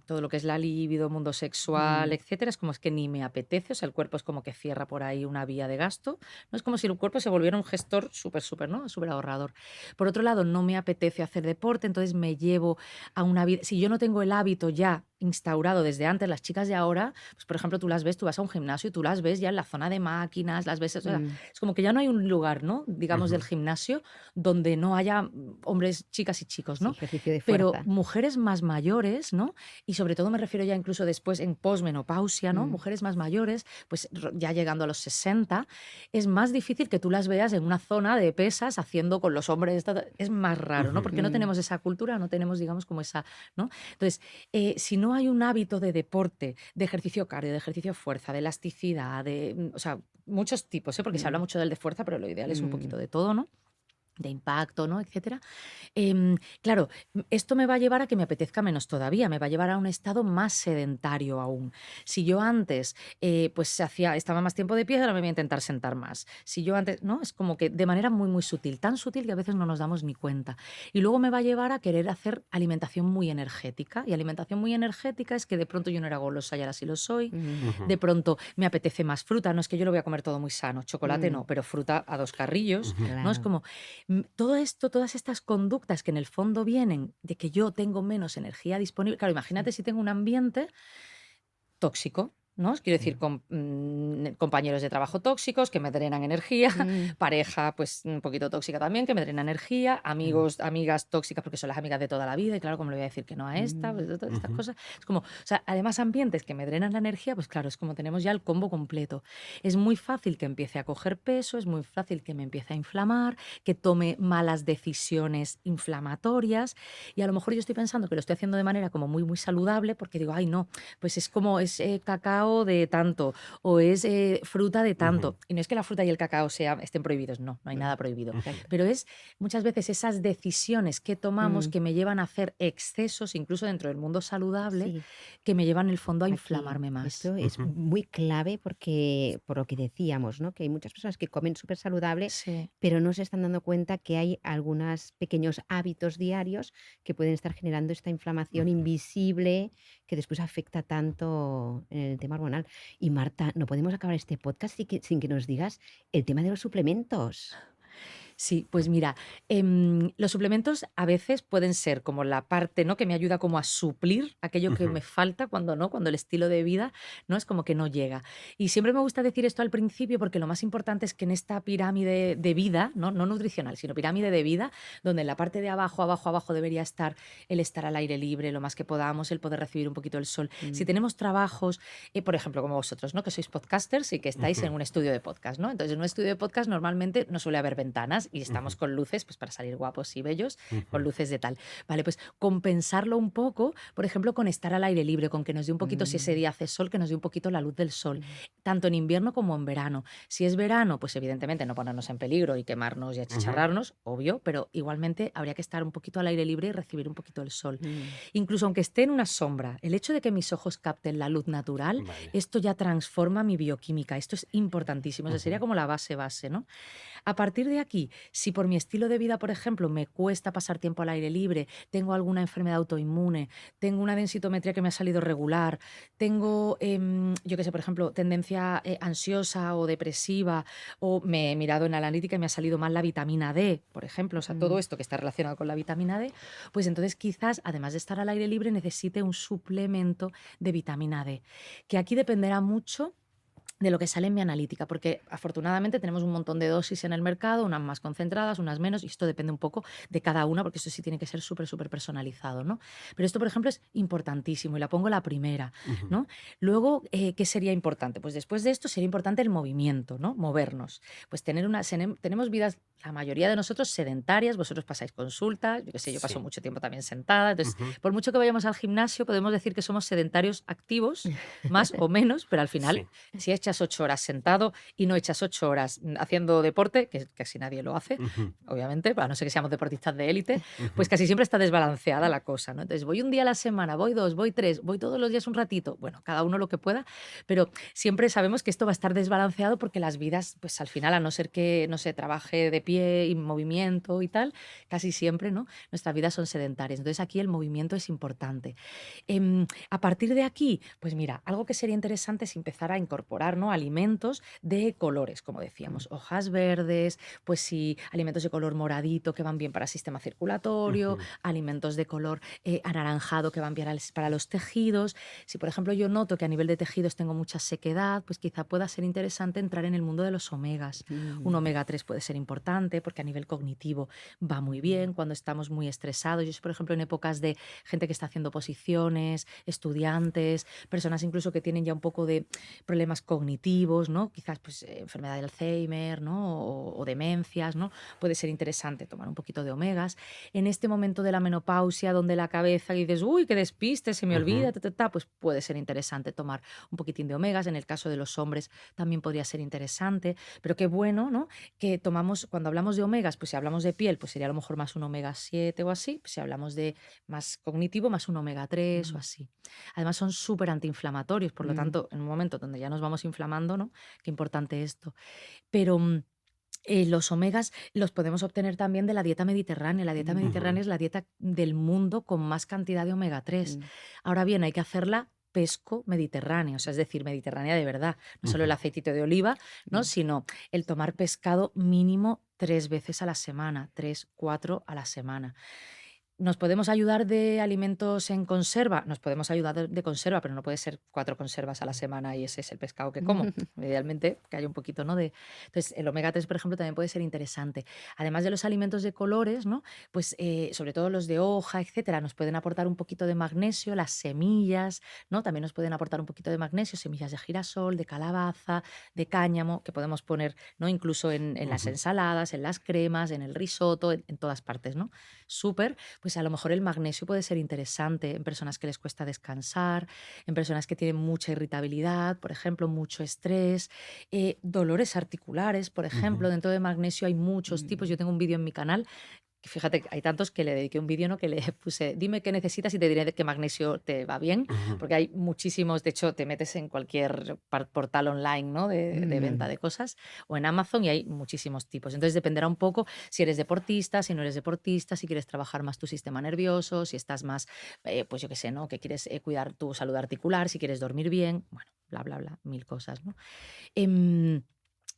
todo lo que es la libido, mundo sexual, mm, etcétera, es como es que ni me apetece, o sea, el cuerpo es como que cierra por ahí una vía de gasto, ¿no? Es como si el cuerpo se volviera un gestor súper, súper, ¿no? Súper ahorrador. Por otro lado, no me apetece hacer deporte, entonces me llevo a una vida, si yo no tengo el hábito ya instaurado desde antes, las chicas de ahora, pues por ejemplo, tú las ves, tú vas a un gimnasio y tú las ves ya en la zona de máquinas, las ves, o sea, mm. es como que ya no hay un lugar, ¿no? Digamos, del Ujú. gimnasio donde no haya hombres, chicas y chicos, Sí, ¿no? ejercicio de Pero fuerza. mujeres más mayores, ¿no? Y sobre todo me refiero ya incluso después en posmenopausia, ¿no? Mm, Mujeres más mayores, pues ya llegando a los 60, es más difícil que tú las veas en una zona de pesas haciendo con los hombres, es más raro, ¿no? Ujú. Porque no mm, tenemos esa cultura, no tenemos, digamos, como esa, ¿no? Entonces, si no hay un hábito de deporte, de ejercicio cardio, de ejercicio fuerza, de elasticidad, o sea, muchos tipos, ¿eh? Porque se habla mm, mucho del de fuerza, pero lo ideal es un mm. poquito de todo, ¿no? De impacto, ¿no? Etcétera. Claro, esto me va a llevar a que me apetezca menos todavía, me va a llevar a un estado más sedentario aún. Si yo antes, pues estaba más tiempo de pie, ahora me voy a intentar sentar más. Si yo antes, ¿no? Es como que de manera muy, muy sutil, tan sutil que a veces no nos damos ni cuenta. Y luego me va a llevar a querer hacer alimentación muy energética. Y alimentación muy energética es que de pronto yo no era golosa y ahora sí lo soy. Mm, Ujú. De pronto me apetece más fruta. No es que yo lo voy a comer todo muy sano, chocolate mm, no, pero fruta a dos carrillos, Ujú. ¿no? Es claro. como todo esto, todas estas conductas que en el fondo vienen de que yo tengo menos energía disponible. Claro, imagínate Sí. si tengo un ambiente tóxico, ¿no? Quiero decir, Mm, con compañeros de trabajo tóxicos que me drenan energía, mm, pareja pues un poquito tóxica también que me drena energía, claro. amigos, amigas tóxicas porque son las amigas de toda la vida y claro, como le voy a decir que no a esta, pues, Mm, todas estas Ujú, cosas. Es como, o sea, además ambientes que me drenan la energía, pues claro, es como tenemos ya el combo completo. Es muy fácil que empiece a coger peso, es muy fácil que me empiece a inflamar, que tome malas decisiones inflamatorias y a lo mejor yo estoy pensando que lo estoy haciendo de manera como muy, muy saludable porque digo, ay, no, pues es como es cacao de tanto o es fruta de ujú, tanto. Y no es que la fruta y el cacao estén prohibidos, no, no hay nada prohibido. ujú. exacto. Pero es muchas veces esas decisiones que tomamos Mm, que me llevan a hacer excesos, incluso dentro del mundo saludable, sí. que me llevan en el fondo a Aquí inflamarme más. esto es Ujú, muy clave porque, por lo que decíamos, ¿no? Que hay muchas personas que comen súper saludable, Sí. pero no se están dando cuenta que hay algunos pequeños hábitos diarios que pueden estar generando esta inflamación ujú. invisible que después afecta tanto en el tema hormonal. Y Marta, no podemos acabar este podcast sin que nos digas el tema de los suplementos. Sí, pues mira, los suplementos a veces pueden ser como la parte, ¿no? Que me ayuda como a suplir aquello que Ujú, me falta cuando no, cuando el estilo de vida, ¿no? Es como que no llega. Y siempre me gusta decir esto al principio porque lo más importante es que en esta pirámide de vida, ¿no? No nutricional, sino pirámide de vida, donde en la parte de abajo, abajo, abajo debería estar el estar al aire libre, lo más que podamos, el poder recibir un poquito el sol. Si Mm, tenemos trabajos, por ejemplo, como vosotros, ¿no? Que sois podcasters y que estáis en ujú, un estudio de podcast, ¿no? Entonces, en un estudio de podcast normalmente no suele haber ventanas y ujú, estamos con luces, pues para salir guapos y bellos, con ujú, luces de tal. Vale, pues compensarlo un poco, por ejemplo, con estar al aire libre, con que nos dé un poquito, si ese mm, día hace sol, que nos dé un poquito la luz del sol, mm, tanto en invierno como en verano. Si es verano, pues evidentemente no ponernos en peligro y quemarnos y ujú. achicharrarnos, obvio, pero igualmente habría que estar un poquito al aire libre y recibir un poquito el sol. mm, Incluso aunque esté en una sombra, el hecho de que mis ojos capten la luz natural, Vale. esto ya transforma mi bioquímica. Esto es importantísimo. Esa sería Ujú, como la base, ¿no? A partir de aquí, si por mi estilo de vida, por ejemplo, me cuesta pasar tiempo al aire libre, tengo alguna enfermedad autoinmune, tengo una densitometría que me ha salido regular, tengo, yo qué sé, por ejemplo, tendencia ansiosa o depresiva, o me he mirado en la analítica y me ha salido mal la vitamina D, por ejemplo, o sea, todo mm. esto que está relacionado con la vitamina D, pues entonces quizás, además de estar al aire libre, necesite un suplemento de vitamina D, que aquí dependerá mucho de lo que sale en mi analítica, porque afortunadamente tenemos un montón de dosis en el mercado, unas más concentradas, unas menos, y esto depende un poco de cada una, porque esto sí tiene que ser súper, súper personalizado, ¿no? Pero esto, por ejemplo, es importantísimo y la pongo la primera, ujú, ¿no? Luego, ¿qué sería importante? Pues después de esto sería importante el movimiento, ¿no? Movernos. Pues tenemos vidas, la mayoría de nosotros sedentarias, vosotros pasáis consultas, yo qué sé, yo paso Sí. mucho tiempo también sentada, entonces, Ujú, por mucho que vayamos al gimnasio, podemos decir que somos sedentarios activos, más o menos, pero al final Sí. si echas 8 horas sentado y no echas 8 horas haciendo deporte, que casi nadie lo hace, Ujú, obviamente, a no ser que seamos deportistas de élite, pues ujú, casi siempre está desbalanceada la cosa, ¿no? Entonces, voy un día a la semana, voy 2, voy 3, voy todos los días un ratito, bueno, cada uno lo que pueda, pero siempre sabemos que esto va a estar desbalanceado porque las vidas, pues al final, a no ser que, no se trabaje de pie y movimiento y tal, casi siempre, ¿no? Nuestras vidas son sedentarias. Entonces, aquí el movimiento es importante. A partir de aquí, pues mira, algo que sería interesante es empezar a incorporar, ¿no? Alimentos de colores, como Mm, decíamos, hojas verdes, pues sí, alimentos de color moradito que van bien para el sistema circulatorio, ujú, alimentos de color anaranjado que van bien para los tejidos. Si, por ejemplo, yo noto que a nivel de tejidos tengo mucha sequedad, pues quizá pueda ser interesante entrar en el mundo de los omegas. Un mm, omega 3 puede ser importante porque a nivel cognitivo va muy bien cuando estamos muy estresados. Yo, por ejemplo, en épocas de gente que está haciendo posiciones, estudiantes, personas incluso que tienen ya un poco de problemas cognitivos, ¿no? Quizás pues enfermedad de Alzheimer, ¿no? O demencias, ¿no? Puede ser interesante tomar un poquito de omegas. En este momento de la menopausia, donde la cabeza y dices, uy, qué despiste, se me olvida, ujú. pues puede ser interesante tomar un poquitín de omegas. En el caso de los hombres también podría ser interesante, pero qué bueno, ¿no? Que tomamos, cuando hablamos de omegas, pues si hablamos de piel, pues sería a lo mejor más un omega 7 o así, pues si hablamos de más cognitivo, más un omega 3 o mm, así. Además son súper antiinflamatorios, por lo mm, tanto, en un momento donde ya nos vamos inflamando, ¿no? Qué importante esto. Pero los omegas los podemos obtener también de la dieta mediterránea. La dieta mm, mediterránea Ujú, es la dieta del mundo con más cantidad de omega 3. mm, Ahora bien, hay que hacerla pesco mediterráneo, o sea, es decir, mediterránea de verdad, no solo el ujú, aceitito de oliva, ¿no? mm, Sino el tomar pescado mínimo 3 veces a la semana, 3, 4 a la semana. ¿Nos podemos ayudar de alimentos en conserva? Nos podemos ayudar de conserva, pero no puede ser 4 conservas a la semana y ese es el pescado que como. Idealmente, que haya un poquito, ¿no? Entonces, el omega 3, por ejemplo, también puede ser interesante. Además de los alimentos de colores, ¿no? Pues, sobre todo los de hoja, etcétera, nos pueden aportar un poquito de magnesio, las semillas, ¿no? También nos pueden aportar un poquito de magnesio, semillas de girasol, de calabaza, de cáñamo, que podemos poner, ¿no? Incluso en las Ujú. ensaladas, en las cremas, en el risotto, en todas partes, ¿no? Súper, pues a lo mejor el magnesio puede ser interesante en personas que les cuesta descansar, en personas que tienen mucha irritabilidad, por ejemplo, mucho estrés, dolores articulares, por ejemplo. Ujú. Dentro de magnesio hay muchos tipos. Mm. Yo tengo un vídeo en mi canal que fíjate, hay tantos que le dediqué un vídeo, ¿no? Que le puse, dime qué necesitas y te diré de qué magnesio te va bien, Ujú. porque hay muchísimos, de hecho, te metes en cualquier portal online, ¿no? De venta Mm. de cosas o en Amazon y hay muchísimos tipos. Entonces dependerá un poco si eres deportista, si no eres deportista, si quieres trabajar más tu sistema nervioso, si estás más, pues yo qué sé, ¿no? Que quieres cuidar tu salud articular, si quieres dormir bien, bueno, bla, bla, bla, mil cosas, ¿no? Em,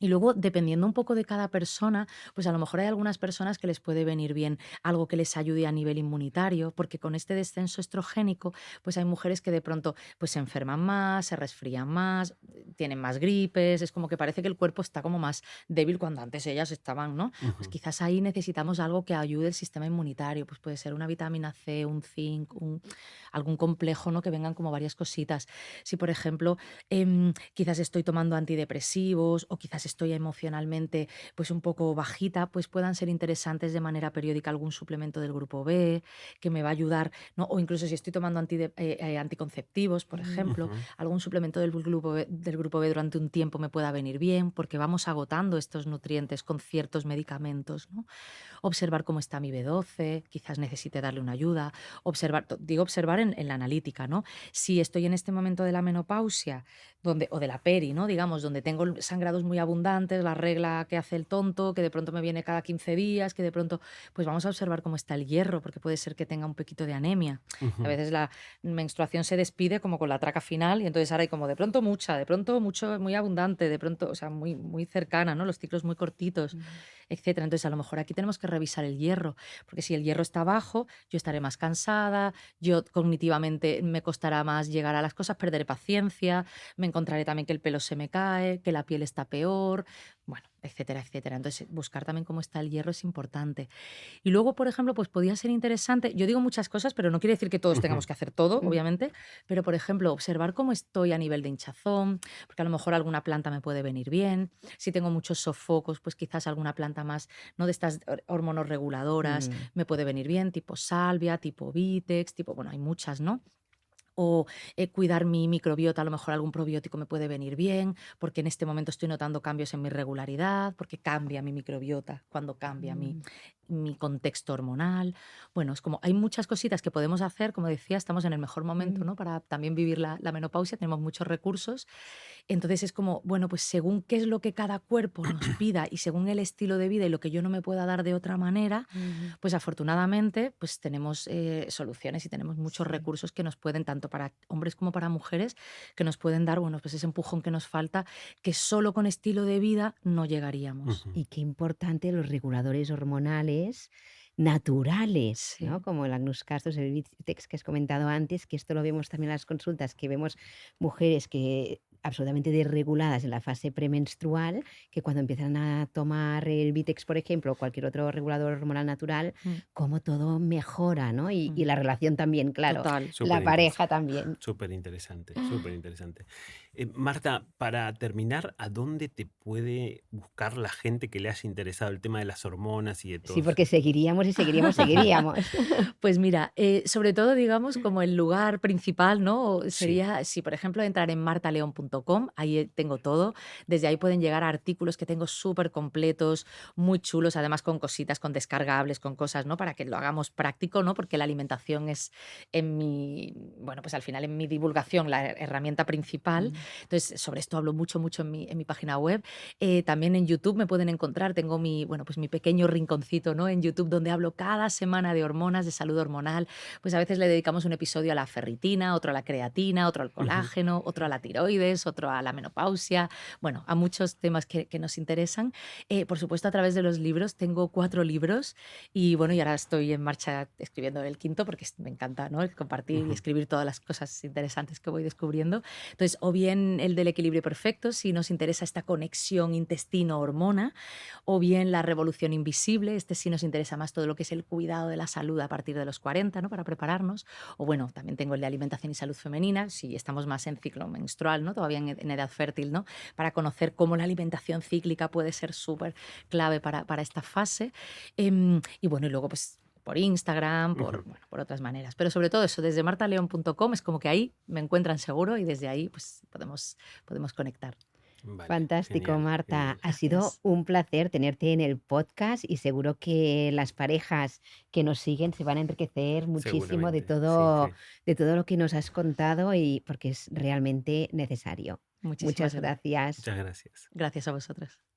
y luego, dependiendo un poco de cada persona, pues a lo mejor hay algunas personas que les puede venir bien algo que les ayude a nivel inmunitario, porque con este descenso estrogénico, pues hay mujeres que de pronto pues se enferman más, se resfrían más, tienen más gripes, es como que parece que el cuerpo está como más débil cuando antes ellas estaban, ¿no? Pues Ujú. quizás ahí necesitamos algo que ayude el sistema inmunitario, pues puede ser una vitamina C, un zinc, algún complejo, ¿no? Que vengan como varias cositas. Si, por ejemplo, quizás estoy tomando antidepresivos o quizás estoy emocionalmente pues un poco bajita, pues puedan ser interesantes de manera periódica algún suplemento del grupo B que me va a ayudar, ¿no? O incluso si estoy tomando anticonceptivos, por ejemplo, Ujú. algún suplemento del grupo B durante un tiempo me pueda venir bien porque vamos agotando estos nutrientes con ciertos medicamentos, ¿no? Observar cómo está mi B12, quizás necesite darle una ayuda, observar, digo observar en la analítica, ¿no? Si estoy en este momento de la menopausia, o de la peri, ¿no? Digamos, donde tengo sangrados muy abundantes, la regla que hace el tonto, que de pronto me viene cada 15 días, que de pronto, pues vamos a observar cómo está el hierro, porque puede ser que tenga un poquito de anemia. A Ujú. veces la menstruación se despide como con la traca final y entonces ahora hay como de pronto mucha, de pronto mucho, muy abundante, de pronto, o sea, muy, muy cercana, ¿no? Los ciclos muy cortitos, Mm. etcétera. Entonces, a lo mejor aquí tenemos que revisar el hierro, porque si el hierro está bajo, yo estaré más cansada, yo cognitivamente me costará más llegar a las cosas, perderé paciencia, me encontraré también que el pelo se me cae, que la piel está peor, bueno, etcétera, etcétera. Entonces, buscar también cómo está el hierro es importante. Y luego, por ejemplo, pues podía ser interesante, yo digo muchas cosas, pero no quiere decir que todos Ujú. tengamos que hacer todo, Mm. obviamente, pero por ejemplo, observar cómo estoy a nivel de hinchazón, porque a lo mejor alguna planta me puede venir bien, si tengo muchos sofocos, pues quizás alguna planta más, ¿no? De estas hormonas reguladoras Mm. me puede venir bien, tipo salvia, tipo vitex, tipo, bueno, hay muchas, ¿no? O cuidar mi microbiota, a lo mejor algún probiótico me puede venir bien, porque en este momento estoy notando cambios en mi regularidad, porque cambia mi microbiota cuando cambia Mm. mi contexto hormonal. Bueno, es como hay muchas cositas que podemos hacer, como decía, estamos en el mejor momento, Mm. ¿no? Para también vivir la menopausia, tenemos muchos recursos. Entonces es como, bueno, pues según qué es lo que cada cuerpo nos pida y según el estilo de vida y lo que yo no me pueda dar de otra manera, Ujú. pues afortunadamente pues tenemos soluciones y tenemos muchos Sí. recursos que nos pueden, tanto para hombres como para mujeres, que nos pueden dar, bueno, pues ese empujón que nos falta, que solo con estilo de vida no llegaríamos. Ujú. Y qué importante los reguladores hormonales naturales, ¿no? Sí. Como el Agnus Castus, el Vitex que has comentado antes, que esto lo vemos también en las consultas, que vemos mujeres que absolutamente desreguladas en la fase premenstrual, que cuando empiezan a tomar el Vitex, por ejemplo, o cualquier otro regulador hormonal natural, Mm, cómo todo mejora, ¿no? Y mm, la relación también, claro, total. la Súper pareja interesante. también. Súper interesante, súper interesante. Marta, para terminar, ¿a dónde te puede buscar la gente que le haya interesado el tema de las hormonas y de Sí, todos? porque seguiríamos y seguiríamos, Ujú. seguiríamos. Pues mira, sobre todo, digamos, como el lugar principal, ¿no? Sí. Sería, si por ejemplo entrar en martaleon.com, ahí tengo todo. Desde ahí pueden llegar a artículos que tengo súper completos, muy chulos, además con cositas, con descargables, con cosas, ¿no? Para que lo hagamos práctico, ¿no? Porque la alimentación es bueno, pues al final en mi divulgación la herramienta principal. Mm. Entonces, sobre esto hablo mucho, mucho en mi página web. También en YouTube me pueden encontrar, tengo bueno, pues mi pequeño rinconcito, ¿no? En YouTube donde hablo cada semana de hormonas, de salud hormonal. Pues a veces le dedicamos un episodio a la ferritina, otro a la creatina, otro al Ujú. colágeno, otro a la tiroides, hormonas, otro a la menopausia, bueno, a muchos temas que nos interesan. Por supuesto, a través de los libros, tengo 4 libros y bueno, y ahora estoy en marcha escribiendo el quinto porque me encanta, ¿no? El compartir y Ujú. escribir todas las cosas interesantes que voy descubriendo. Entonces, o bien el del equilibrio perfecto, si nos interesa esta conexión intestino-hormona, o bien la revolución invisible, este sí nos interesa más todo lo que es el cuidado de la salud a partir de los 40, ¿no? Para prepararnos. O bueno, también tengo el de alimentación y salud femenina, si estamos más en ciclo menstrual, ¿no? Todavía en edad fértil, ¿no? Para conocer cómo la alimentación cíclica puede ser súper clave para esta fase. Y bueno, y luego pues por Instagram, Ujú. bueno, por otras maneras. Pero sobre todo eso, desde martaleon.com es como que ahí me encuentran seguro y desde ahí pues podemos conectar. Vale, Fantástico, genial, Marta. genial. Ha sido Gracias. un placer tenerte en el podcast y seguro que las parejas que nos siguen se van a enriquecer muchísimo Seguramente, sí, sí. de todo lo que nos has contado y porque es realmente necesario. Muchísimas Muchas gracias. gracias. Muchas gracias. Gracias a vosotros.